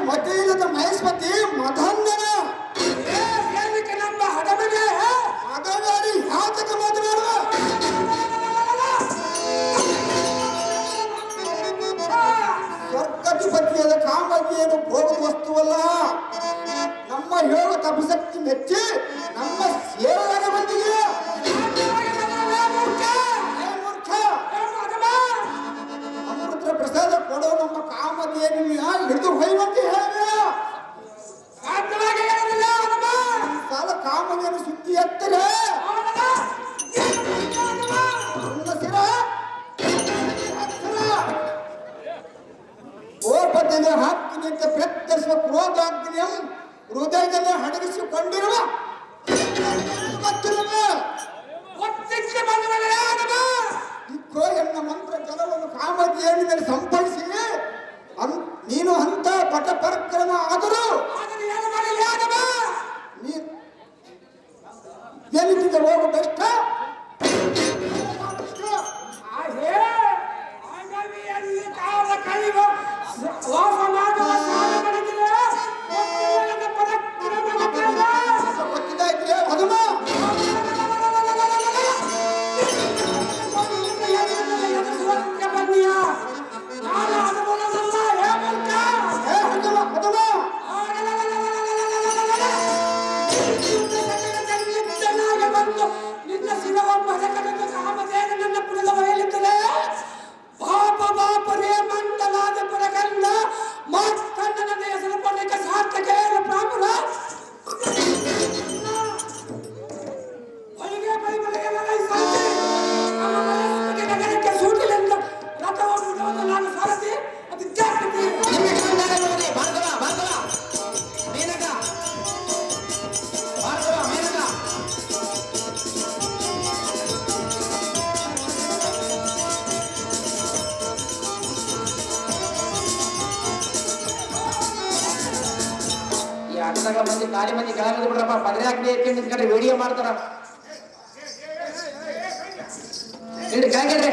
ವಕೀಲದ ಮಹೇಶ್ವತಿ ಮಧಂದನ ನಮ್ಮ ಹಡಮನೆ ಮಗನಾಡಿ ಯಾತಕ ಮಾತನಾಡುವ ಸ್ವರ್ಗಾಧಿಪತಿಯಾದ ಕಾಮಧೇನು ಭೋಗದ ವಸ್ತುವಲ್ಲ. ನಮ್ಮ ಯೋಗ ತಪಶಕ್ತಿ ಮೆಚ್ಚಿ ನಮ್ಮ ಸೇವೆಯಾಗ ಬಂದಿದೆ. ಅಮೃತ ಪ್ರಸಾದ ಕೊಡೋ ನಮ್ಮ ಕಾಮಧೇನಿನ ಹಿಡಿದು ಹೊಯ್ಯುವಂತೆ ಹೇಳಿದ ಸಾಲ ಕಾಮಧೇನು ಸುದ್ದಿ ಎತ್ತರೆ ಓಪದಲ್ಲಿ ಹಾಕ್ತೀನಿ ಅಂತ ಪ್ರತ್ಯರಿಸುವ ಕ್ರೋಧಾಗ್ನಿಯ ಹೃದಯದಲ್ಲಿ ಹಡಗಿಸಿಕೊಂಡಿರುವ ಇಕ್ಕೋ ಎನ್ನ ಮಂತ್ರ ಜಲವನ್ನು ಕಾಮಧೇನಿನಲ್ಲಿ ಸಂಪಡಿಸಿ ನೀನು ಅಂತ ಪಟ ಪರಾಕ್ರಮ ಆದರೂ ಎಲ್ಲಿದ್ದ ಹೋಗು ಬೆಷ್ಟ ಗೊತ್ತಿದ್ದಾಯ್ತು ಹನುಮ ನಿನ್ನ ಶಿರವ ಮರಕಡೆದು ಕಾಮಧೇನು ನನ್ನ ಪುರದ ಬಯಲಿದ್ದರೆ ಪಾಪ ಬಾಪರೇ ಮಂಡಲಾದ ಪರಗಂಡ ಮಾರ್ಕಂಡನ ಹೆಸರು ಪಡೆಯಕ್ಕೆ ಸಾರ್ಥಕ ಪ್ರಾಪುರ ಹೊಲಿಗೆ ಬೈಬಲೆಲ್ಲ ಸಾಧ್ಯ ನಗರಕ್ಕೆ ಸೂಟಿಲೆಂದು ರಥವನ್ನು ಬಿಡುವುದು ನಾನು ಸಾರಥಿ ಅದು ಜಾಗೃತಿ ಅಡ್ಡದಾಗ ಮಂದಿ ಖಾಲಿ ಮಂದಿ ಕೆಳಗಡೆ ಬಿಡ್ರಪ್ಪ ಪದರಾಗ್ಲಿ ಎತ್ಕೊಂಡು ನಿಂತ್ಕೊಂಡ್ರೆ ವಿಡಿಯೋ ಮಾಡ್ತಾರ ಕೆಳಗೆ